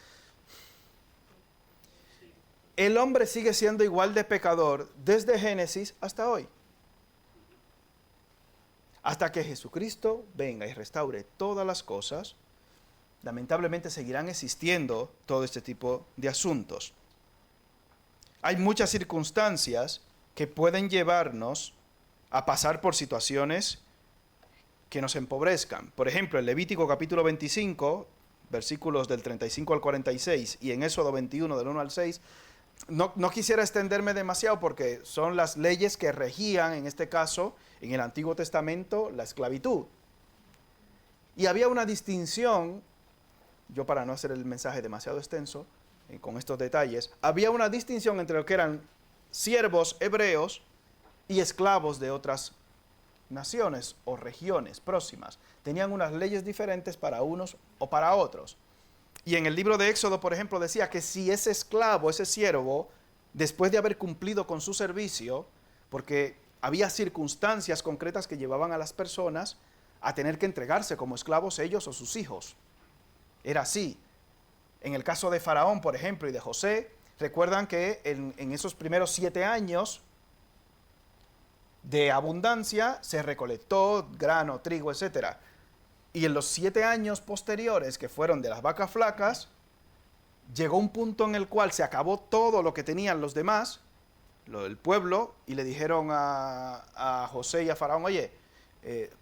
El hombre sigue siendo igual de pecador desde Génesis hasta hoy. Hasta que Jesucristo venga y restaure todas las cosas, lamentablemente seguirán existiendo todo este tipo de asuntos. Hay muchas circunstancias que pueden llevarnos a pasar por situaciones que nos empobrezcan. Por ejemplo, en Levítico capítulo 25, versículos del 35 al 46, y en Éxodo 21, del 1 al 6, no quisiera extenderme demasiado porque son las leyes que regían, en este caso, en el Antiguo Testamento, la esclavitud. Y había una distinción, yo para no hacer el mensaje demasiado extenso, con estos detalles, había una distinción entre lo que eran siervos hebreos y esclavos de otras naciones o regiones próximas. Tenían unas leyes diferentes para unos o para otros. Y en el libro de Éxodo, por ejemplo, decía que si ese esclavo, ese siervo, después de haber cumplido con su servicio, porque había circunstancias concretas que llevaban a las personas a tener que entregarse como esclavos ellos o sus hijos. Era así. En el caso de Faraón, por ejemplo, y de José, recuerdan que en esos primeros 7 años de abundancia se recolectó grano, trigo, etcétera. Y en los 7 años posteriores, que fueron de las vacas flacas, llegó un punto en el cual se acabó todo lo que tenían los demás, lo del pueblo, y le dijeron a José y a Faraón, oye,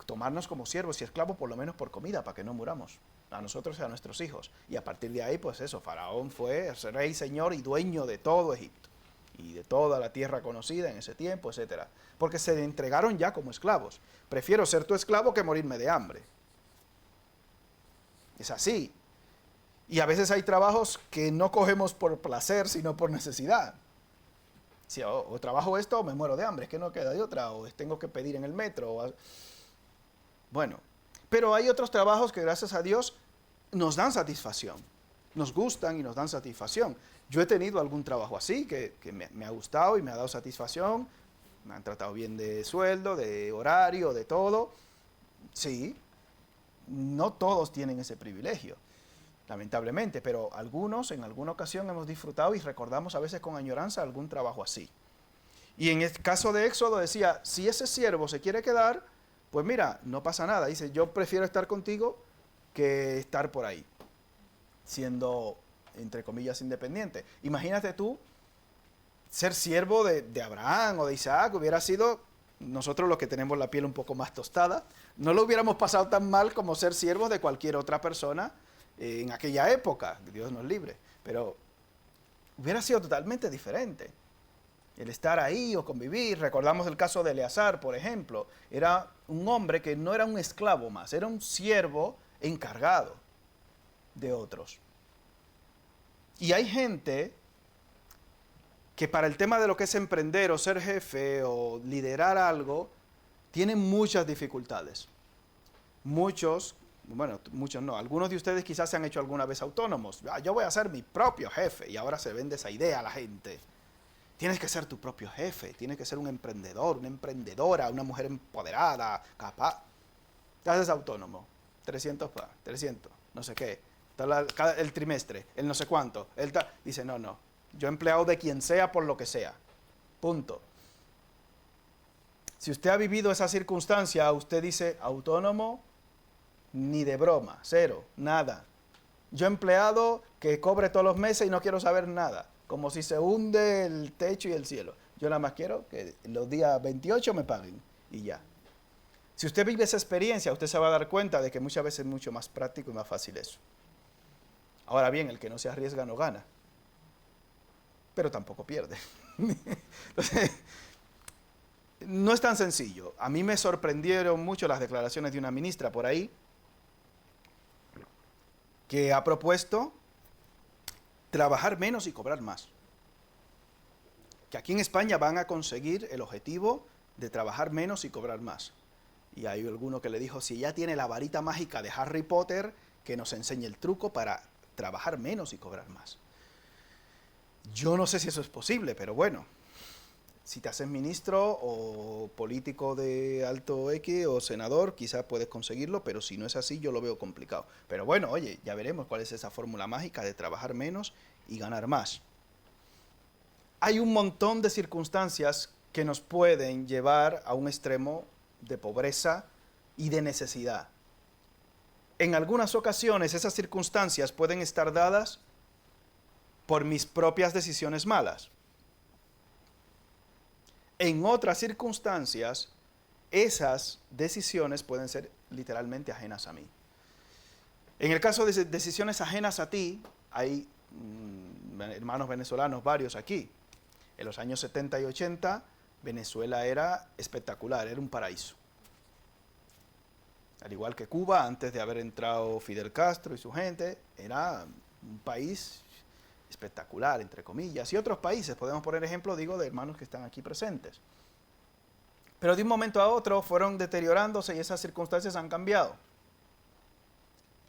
tomarnos como siervos y esclavos por lo menos por comida, para que no muramos, a nosotros y a nuestros hijos. Y a partir de ahí, pues eso, Faraón fue rey, señor y dueño de todo Egipto, y de toda la tierra conocida en ese tiempo, etcétera. Porque se entregaron ya como esclavos. Prefiero ser tu esclavo que morirme de hambre. Es así. Y a veces hay trabajos que no cogemos por placer, sino por necesidad. Si o trabajo esto o me muero de hambre, es que no queda de otra, o tengo que pedir en el metro. Bueno, pero hay otros trabajos que gracias a Dios nos dan satisfacción. Nos gustan y nos dan satisfacción. Yo he tenido algún trabajo así que me ha gustado y me ha dado satisfacción. Me han tratado bien de sueldo, de horario, de todo. Sí, no todos tienen ese privilegio, lamentablemente, pero algunos en alguna ocasión hemos disfrutado y recordamos a veces con añoranza algún trabajo así. Y en el caso de Éxodo decía, si ese siervo se quiere quedar, pues mira, no pasa nada. Dice, yo prefiero estar contigo que estar por ahí, siendo, entre comillas, independiente. Imagínate tú ser siervo de Abraham o de Isaac, hubiera sido nosotros los que tenemos la piel un poco más tostada, no lo hubiéramos pasado tan mal como ser siervos de cualquier otra persona en aquella época, Dios nos libre, pero hubiera sido totalmente diferente. El estar ahí o convivir, recordamos el caso de Eleazar, por ejemplo, era un hombre que no era un esclavo más, era un siervo encargado de otros. Y hay gente que para el tema de lo que es emprender o ser jefe o liderar algo, tienen muchas dificultades. Muchos no, algunos de ustedes quizás se han hecho alguna vez autónomos. Yo voy a ser mi propio jefe, y ahora se vende esa idea a la gente. Tienes que ser tu propio jefe, tienes que ser un emprendedor, una emprendedora, una mujer empoderada, capaz. Te haces autónomo, 300, no sé qué, el trimestre, el no sé cuánto. Dice, no, yo empleado de quien sea por lo que sea, punto. Si usted ha vivido esa circunstancia, usted dice, autónomo, ni de broma, cero, nada. Yo empleado que cobre todos los meses y no quiero saber nada, como si se hunde el techo y el cielo. Yo nada más quiero que los días 28 me paguen y ya. Si usted vive esa experiencia, usted se va a dar cuenta de que muchas veces es mucho más práctico y más fácil eso. Ahora bien, el que no se arriesga no gana, pero tampoco pierde. Entonces, no es tan sencillo. A mí me sorprendieron mucho las declaraciones de una ministra por ahí, que ha propuesto trabajar menos y cobrar más. Que aquí en España van a conseguir el objetivo de trabajar menos y cobrar más. Y hay alguno que le dijo, si ya tiene la varita mágica de Harry Potter, que nos enseñe el truco para trabajar menos y cobrar más. Yo no sé si eso es posible, pero bueno, si te haces ministro o político de alto X o senador, quizás puedes conseguirlo, pero si no es así, yo lo veo complicado. Pero bueno, oye, ya veremos cuál es esa fórmula mágica de trabajar menos y ganar más. Hay un montón de circunstancias que nos pueden llevar a un extremo de pobreza y de necesidad. En algunas ocasiones esas circunstancias pueden estar dadas por mis propias decisiones malas. En otras circunstancias, esas decisiones pueden ser literalmente ajenas a mí. En el caso de decisiones ajenas a ti, hay hermanos venezolanos varios aquí. En los años 70 y 80, Venezuela era espectacular, era un paraíso. Al igual que Cuba, antes de haber entrado Fidel Castro y su gente, era un país espectacular, entre comillas, y otros países, podemos poner ejemplo, digo, de hermanos que están aquí presentes. Pero de un momento a otro fueron deteriorándose y esas circunstancias han cambiado.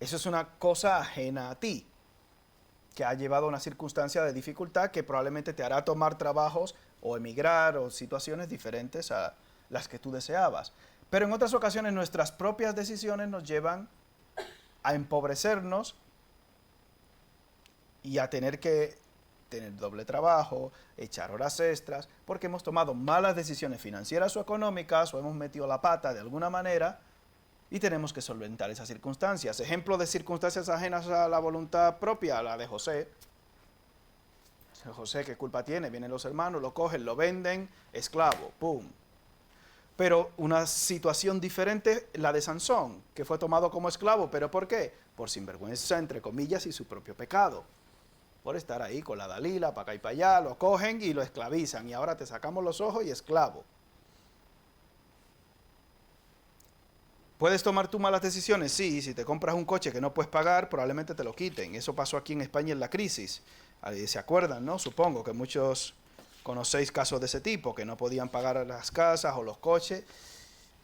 Eso es una cosa ajena a ti, que ha llevado a una circunstancia de dificultad que probablemente te hará tomar trabajos o emigrar o situaciones diferentes a las que tú deseabas. Pero en otras ocasiones nuestras propias decisiones nos llevan a empobrecernos y a tener que tener doble trabajo, echar horas extras, porque hemos tomado malas decisiones financieras o económicas o hemos metido la pata de alguna manera y tenemos que solventar esas circunstancias. Ejemplo de circunstancias ajenas a la voluntad propia, la de José. José, ¿qué culpa tiene? Vienen los hermanos, lo cogen, lo venden, esclavo, ¡pum! Pero una situación diferente, la de Sansón, que fue tomado como esclavo. ¿Pero por qué? Por sinvergüenza, entre comillas, y su propio pecado. Por estar ahí con la Dalila, para acá y para allá, lo cogen y lo esclavizan. Y ahora te sacamos los ojos y esclavo. ¿Puedes tomar tú malas decisiones? Sí, si te compras un coche que no puedes pagar, probablemente te lo quiten. Eso pasó aquí en España en la crisis. ¿Se acuerdan, no? Supongo que muchos conocéis casos de ese tipo, que no podían pagar las casas o los coches.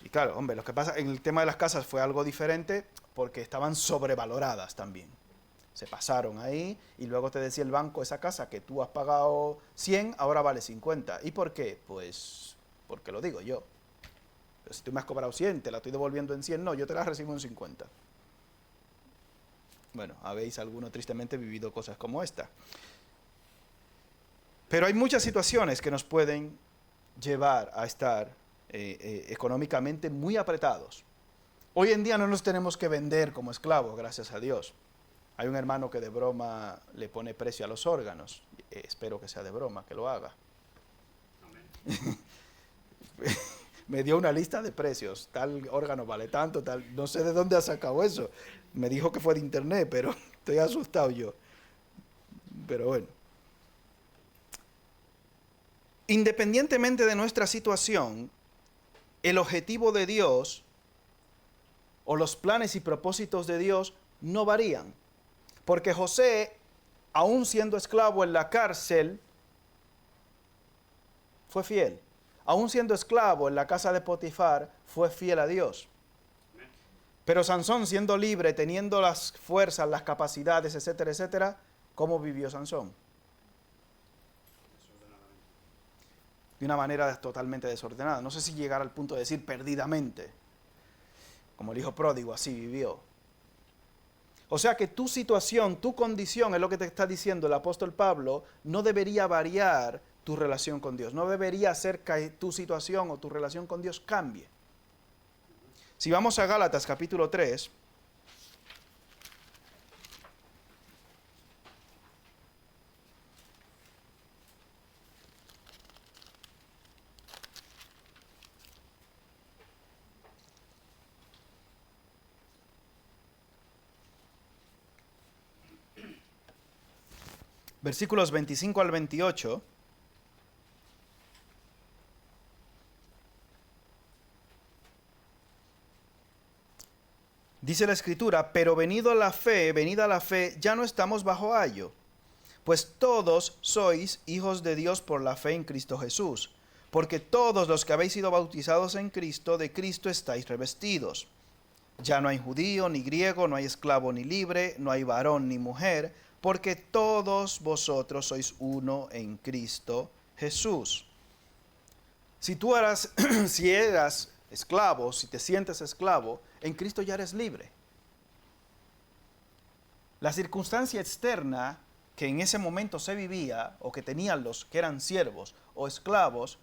Y claro, hombre, lo que pasa en el tema de las casas fue algo diferente porque estaban sobrevaloradas también. Se pasaron ahí y luego te decía el banco, esa casa que tú has pagado 100, ahora vale 50. ¿Y por qué? Pues porque lo digo yo. Pero si tú me has cobrado 100, te la estoy devolviendo en 100, no, yo te la recibo en 50. Bueno, habéis alguno tristemente vivido cosas como esta. Pero hay muchas situaciones que nos pueden llevar a estar económicamente muy apretados. Hoy en día no nos tenemos que vender como esclavos, gracias a Dios. Hay un hermano que de broma le pone precio a los órganos. Espero que sea de broma, que lo haga. Amén. Me dio una lista de precios. Tal órgano vale tanto, tal. No sé de dónde ha sacado eso. Me dijo que fue de internet, pero estoy asustado yo. Pero bueno. Independientemente de nuestra situación, el objetivo de Dios o los planes y propósitos de Dios no varían. Porque José, aún siendo esclavo en la cárcel, fue fiel. Aún siendo esclavo en la casa de Potifar, fue fiel a Dios. Pero Sansón, siendo libre, teniendo las fuerzas, las capacidades, etcétera, etcétera, ¿cómo vivió Sansón? De una manera totalmente desordenada. No sé si llegar al punto de decir perdidamente. Como el hijo pródigo, así vivió. O sea que tu situación, tu condición, es lo que te está diciendo el apóstol Pablo, no debería variar tu relación con Dios. No debería hacer que tu situación o tu relación con Dios cambie. Si vamos a Gálatas capítulo 3, versículos 25 al 28, dice la Escritura, pero venida la fe, ya no estamos bajo ayo, pues todos sois hijos de Dios por la fe en Cristo Jesús, porque todos los que habéis sido bautizados en Cristo, de Cristo estáis revestidos. Ya no hay judío ni griego, no hay esclavo ni libre, no hay varón ni mujer, porque todos vosotros sois uno en Cristo Jesús. Si eras esclavo, si te sientes esclavo, en Cristo ya eres libre. La circunstancia externa que en ese momento se vivía, o que tenían los que eran siervos o esclavos,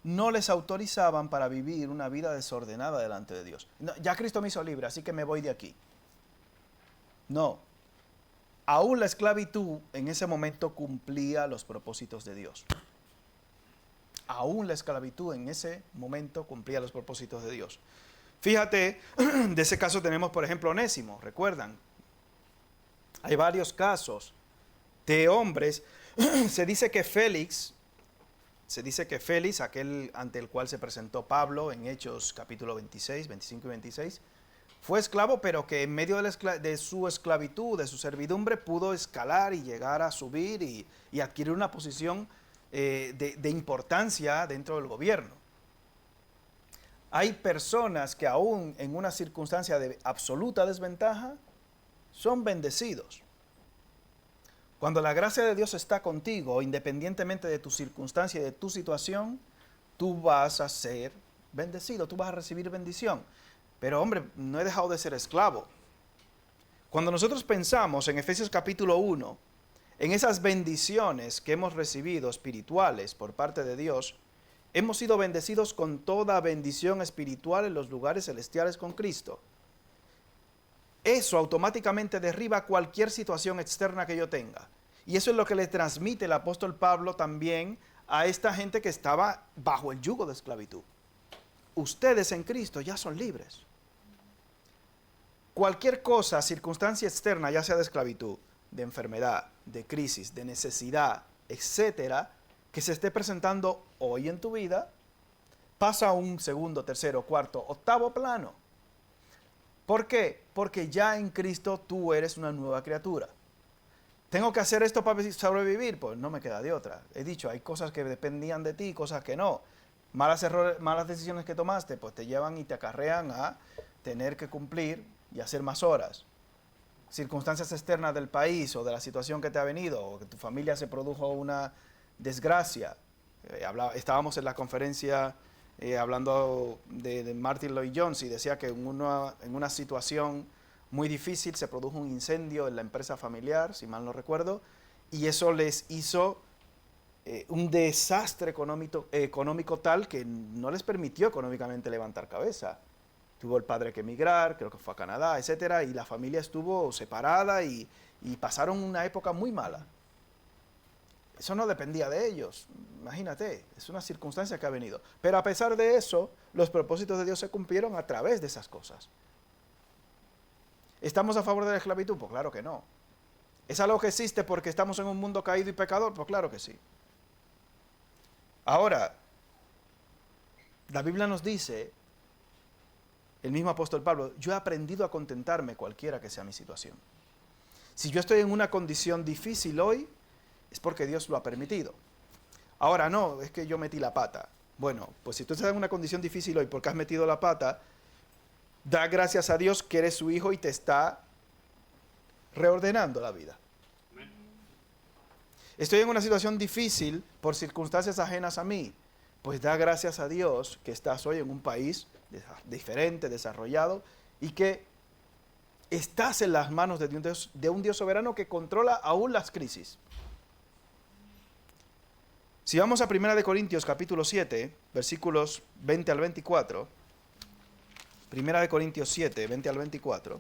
no les autorizaban para vivir una vida desordenada delante de Dios. No, ya Cristo me hizo libre, así que me voy de aquí. No. Aún la esclavitud en ese momento cumplía los propósitos de Dios. Aún la esclavitud en ese momento cumplía los propósitos de Dios. Fíjate, de ese caso tenemos, por ejemplo, Onésimo, ¿recuerdan? Hay varios casos de hombres. Se dice que Félix, aquel ante el cual se presentó Pablo en Hechos capítulo 26, 25 y 26, fue esclavo, pero que en medio de su esclavitud, de su servidumbre, pudo escalar y llegar a subir y adquirir una posición de importancia dentro del gobierno. Hay personas que aún en una circunstancia de absoluta desventaja son bendecidos. Cuando la gracia de Dios está contigo, independientemente de tu circunstancia y de tu situación, tú vas a ser bendecido, tú vas a recibir bendición. Pero hombre, no he dejado de ser esclavo. Cuando nosotros pensamos en Efesios capítulo 1, en esas bendiciones que hemos recibido espirituales por parte de Dios, Hemos sido bendecidos con toda bendición espiritual en los lugares celestiales con Cristo. Eso automáticamente derriba cualquier situación externa que yo tenga. Y eso es lo que le transmite el apóstol Pablo también a esta gente que estaba bajo el yugo de esclavitud. Ustedes en Cristo ya son libres. Cualquier cosa, circunstancia externa, ya sea de esclavitud, de enfermedad, de crisis, de necesidad, etcétera, que se esté presentando hoy en tu vida, pasa a un segundo, tercero, cuarto, octavo plano. ¿Por qué? Porque ya en Cristo tú eres una nueva criatura. ¿Tengo que hacer esto para sobrevivir? Pues no me queda de otra. He dicho, hay cosas que dependían de ti, cosas que no. Malas decisiones que tomaste, pues te llevan y te acarrean a tener que cumplir y hacer más horas. Circunstancias externas del país o de la situación que te ha venido, o que tu familia se produjo una desgracia. Estábamos en la conferencia hablando de Martin Lloyd-Jones y decía que en una situación muy difícil se produjo un incendio en la empresa familiar, si mal no recuerdo, y eso les hizo un desastre económico tal que no les permitió económicamente levantar cabeza. Tuvo el padre que emigrar, creo que fue a Canadá, etcétera, y la familia estuvo separada y pasaron una época muy mala. Eso no dependía de ellos, imagínate, es una circunstancia que ha venido. Pero a pesar de eso, los propósitos de Dios se cumplieron a través de esas cosas. ¿Estamos a favor de la esclavitud? Pues claro que no. ¿Es algo que existe porque estamos en un mundo caído y pecador? Pues claro que sí. Ahora, la Biblia nos dice, el mismo apóstol Pablo, yo he aprendido a contentarme cualquiera que sea mi situación. Si yo estoy en una condición difícil hoy, es porque Dios lo ha permitido. Ahora no, es que yo metí la pata. Bueno, pues si tú estás en una condición difícil hoy porque has metido la pata, da gracias a Dios que eres su hijo y te está reordenando la vida. Estoy en una situación difícil por circunstancias ajenas a mí. Pues da gracias a Dios que estás hoy en un país diferente, desarrollado, y que estás en las manos de un Dios soberano que controla aún las crisis. Si vamos a 1 Corintios capítulo 7, versículos 20 al 24, 1 Corintios 7, 20 al 24,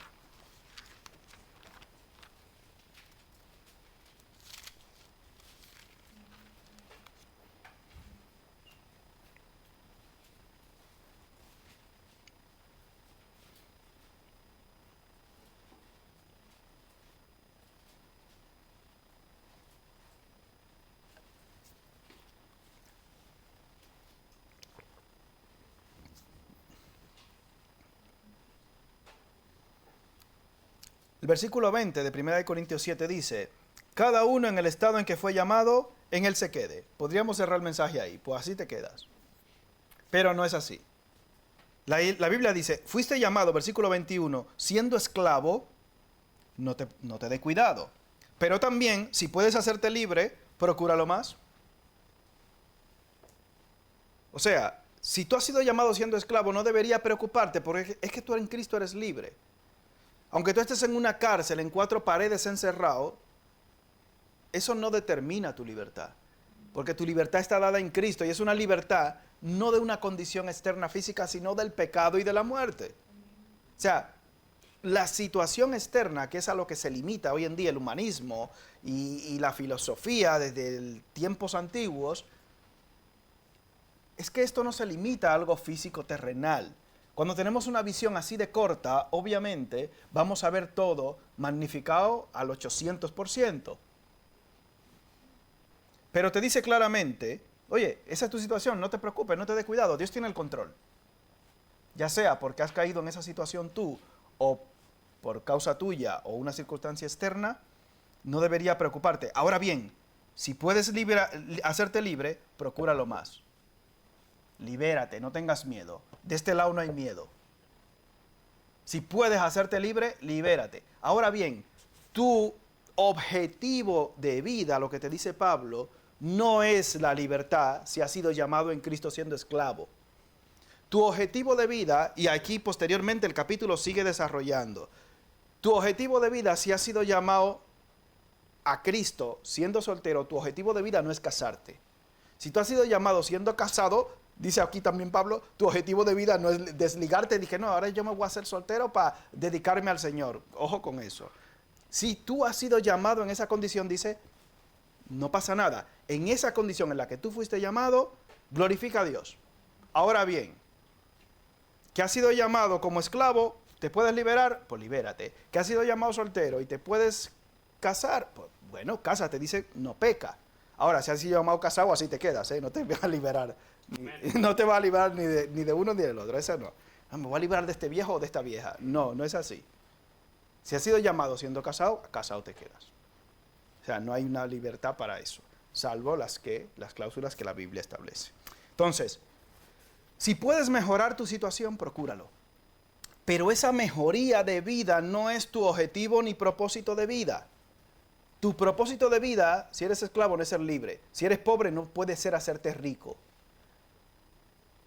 el versículo 20 de 1 Corintios 7 dice, cada uno en el estado en que fue llamado, en él se quede. Podríamos cerrar el mensaje ahí, pues así te quedas. Pero no es así. La Biblia dice, fuiste llamado, versículo 21, siendo esclavo, no te dé cuidado. Pero también, si puedes hacerte libre, procúralo más. O sea, si tú has sido llamado siendo esclavo, no debería preocuparte, porque es que tú en Cristo eres libre. Aunque tú estés en una cárcel, en 4 paredes encerrado, eso no determina tu libertad. Porque tu libertad está dada en Cristo y es una libertad no de una condición externa física, sino del pecado y de la muerte. O sea, la situación externa, que es a lo que se limita hoy en día el humanismo y la filosofía desde tiempos antiguos, es que esto no se limita a algo físico terrenal. Cuando tenemos una visión así de corta, obviamente vamos a ver todo magnificado al 800%. Pero te dice claramente, oye, esa es tu situación, no te preocupes, no te dé cuidado, Dios tiene el control. Ya sea porque has caído en esa situación tú, o por causa tuya, o una circunstancia externa, no debería preocuparte. Ahora bien, si puedes hacerte libre, procúralo más. Libérate, no tengas miedo. De este lado no hay miedo. Si puedes hacerte libre, libérate. Ahora bien, tu objetivo de vida, lo que te dice Pablo, no es la libertad si has sido llamado en Cristo siendo esclavo. Tu objetivo de vida, y aquí posteriormente el capítulo sigue desarrollando, tu objetivo de vida si has sido llamado a Cristo siendo soltero, tu objetivo de vida no es casarte. Si tú has sido llamado siendo casado, Dice aquí también Pablo, tu objetivo de vida no es desligarte. Dije, no, ahora yo me voy a hacer soltero para dedicarme al Señor. Ojo con eso. Si tú has sido llamado en esa condición, dice, no pasa nada. En esa condición en la que tú fuiste llamado, glorifica a Dios. Ahora bien, que has sido llamado como esclavo, ¿te puedes liberar? Pues libérate. Que has sido llamado soltero y te puedes casar, pues bueno, cásate, dice, no peca. Ahora, si has sido llamado casado, así te quedas, no te vas a liberar. No te va a librar ni de uno ni del otro, eso no. Me voy a librar de este viejo o de esta vieja. No, no es así. Si has sido llamado siendo casado, casado te quedas. O sea, no hay una libertad para eso, salvo las cláusulas que la Biblia establece. Entonces, si puedes mejorar tu situación, procúralo. Pero esa mejoría de vida no es tu objetivo ni propósito de vida. Tu propósito de vida, si eres esclavo, no es ser libre. Si eres pobre, no puede ser hacerte rico.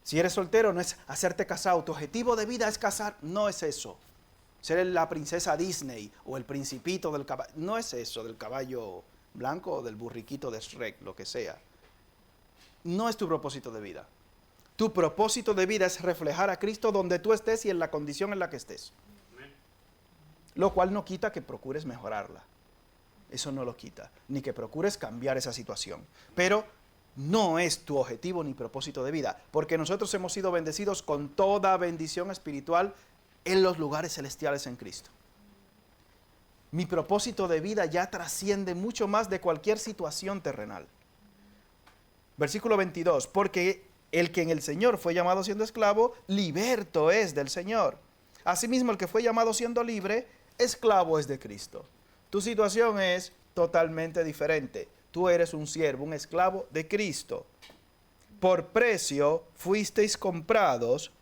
Si eres soltero, no es hacerte casado. Tu objetivo de vida es casar. No es eso. Ser la princesa Disney o el principito del caballo. No es eso, del caballo blanco o del burriquito de Shrek, lo que sea. No es tu propósito de vida. Tu propósito de vida es reflejar a Cristo donde tú estés y en la condición en la que estés. Lo cual no quita que procures mejorarla. Eso no lo quita. Ni que procures cambiar esa situación. Pero no es tu objetivo ni propósito de vida. Porque nosotros hemos sido bendecidos con toda bendición espiritual en los lugares celestiales en Cristo. Mi propósito de vida ya trasciende mucho más de cualquier situación terrenal. Versículo 22. Porque el que en el Señor fue llamado siendo esclavo, liberto es del Señor. Asimismo, el que fue llamado siendo libre, esclavo es de Cristo. Tu situación es totalmente diferente. Tú eres un siervo, un esclavo de Cristo. Por precio fuisteis comprados,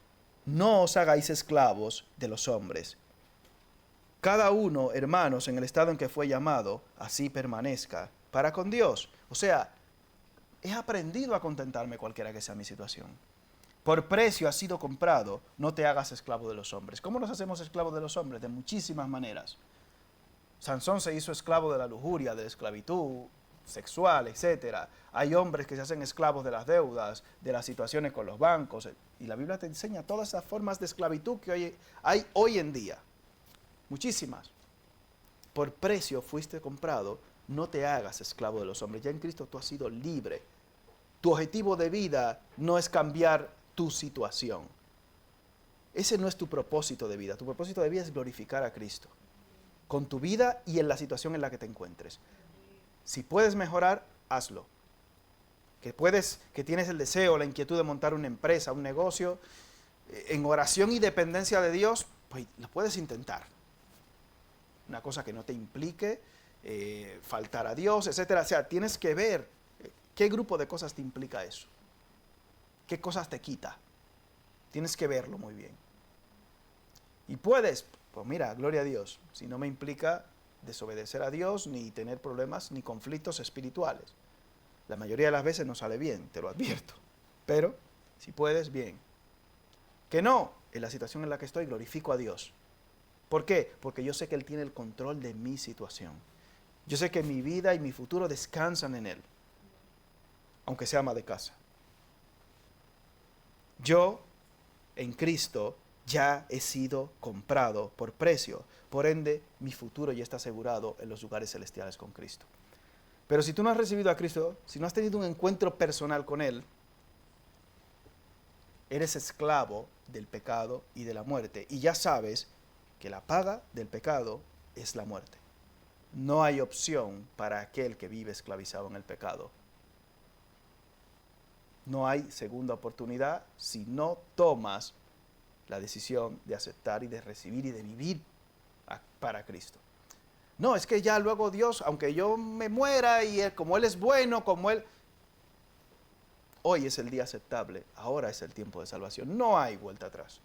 no os hagáis esclavos de los hombres. Cada uno, hermanos, en el estado en que fue llamado, así permanezca para con Dios. O sea, he aprendido a contentarme cualquiera que sea mi situación. Por precio has sido comprado, no te hagas esclavo de los hombres. ¿Cómo nos hacemos esclavos de los hombres? De muchísimas maneras. Sansón se hizo esclavo de la lujuria, de la esclavitud sexual, etc. Hay hombres que se hacen esclavos de las deudas, de las situaciones con los bancos. Y la Biblia te enseña todas esas formas de esclavitud que hay hoy en día. Muchísimas. Por precio fuiste comprado, no te hagas esclavo de los hombres. Ya en Cristo tú has sido libre. Tu objetivo de vida no es cambiar tu situación. Ese no es tu propósito de vida. Tu propósito de vida es glorificar a Cristo con tu vida y en la situación en la que te encuentres. Si puedes mejorar, hazlo. Que tienes el deseo, la inquietud de montar una empresa, un negocio, en oración y dependencia de Dios, pues lo puedes intentar. Una cosa que no te implique faltar a Dios, etcétera. O sea, tienes que ver qué grupo de cosas te implica eso. ¿Qué cosas te quita? Tienes que verlo muy bien. Y puedes, pues mira, gloria a Dios, si no me implica desobedecer a Dios, ni tener problemas, ni conflictos espirituales. La mayoría de las veces no sale bien, te lo advierto. Pero, si puedes, bien. Que no, en la situación en la que estoy, glorifico a Dios. ¿Por qué? Porque yo sé que Él tiene el control de mi situación. Yo sé que mi vida y mi futuro descansan en Él, aunque sea ama de casa. Yo, en Cristo, ya he sido comprado por precio. Por ende, mi futuro ya está asegurado en los lugares celestiales con Cristo. Pero si tú no has recibido a Cristo, si no has tenido un encuentro personal con Él, eres esclavo del pecado y de la muerte. Y ya sabes que la paga del pecado es la muerte. No hay opción para aquel que vive esclavizado en el pecado. No hay segunda oportunidad si no tomas la decisión de aceptar y de recibir y de vivir para Cristo. No, es que ya luego Dios, aunque yo me muera y como Él es bueno, como Él... Hoy es el día aceptable, ahora es el tiempo de salvación. No hay vuelta atrás.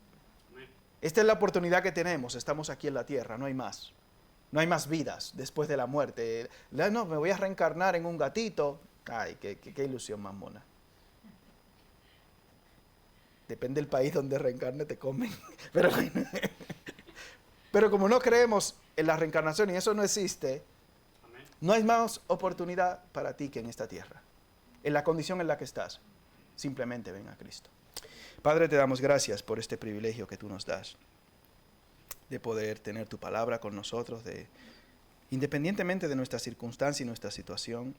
Esta es la oportunidad que tenemos, estamos aquí en la tierra, no hay más. No hay más vidas después de la muerte. No, me voy a reencarnar en un gatito. Ay, qué ilusión más mona. Depende del país donde reencarne, te comen. Pero como no creemos en la reencarnación y eso no existe, no hay más oportunidad para ti que en esta tierra, en la condición en la que estás. simplemente ven a Cristo. Padre, te damos gracias por este privilegio que tú nos das, de poder tener tu palabra con nosotros, independientemente de nuestra circunstancia y nuestra situación,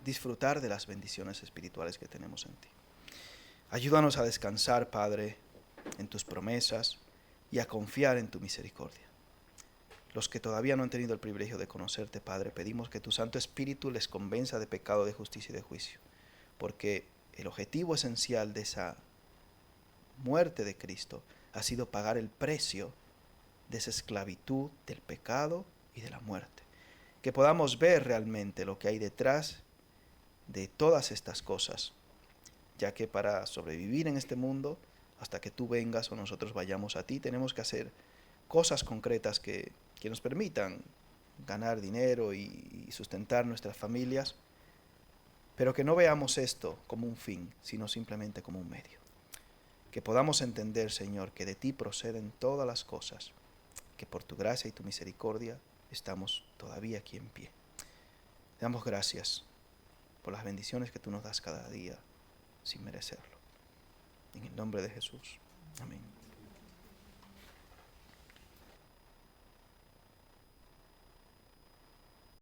disfrutar de las bendiciones espirituales que tenemos en ti. Ayúdanos a descansar, Padre, en tus promesas y a confiar en tu misericordia. Los que todavía no han tenido el privilegio de conocerte, Padre, pedimos que tu Santo Espíritu les convenza de pecado, de justicia y de juicio, porque el objetivo esencial de esa muerte de Cristo ha sido pagar el precio de esa esclavitud del pecado y de la muerte. Que podamos ver realmente lo que hay detrás de todas estas cosas, ya que para sobrevivir en este mundo, hasta que tú vengas o nosotros vayamos a ti, tenemos que hacer cosas concretas que nos permitan ganar dinero y sustentar nuestras familias, pero que no veamos esto como un fin, sino simplemente como un medio. Que podamos entender, Señor, que de ti proceden todas las cosas, que por tu gracia y tu misericordia estamos todavía aquí en pie. Te damos gracias por las bendiciones que tú nos das cada día sin merecerlo. En el nombre de Jesús. Amén.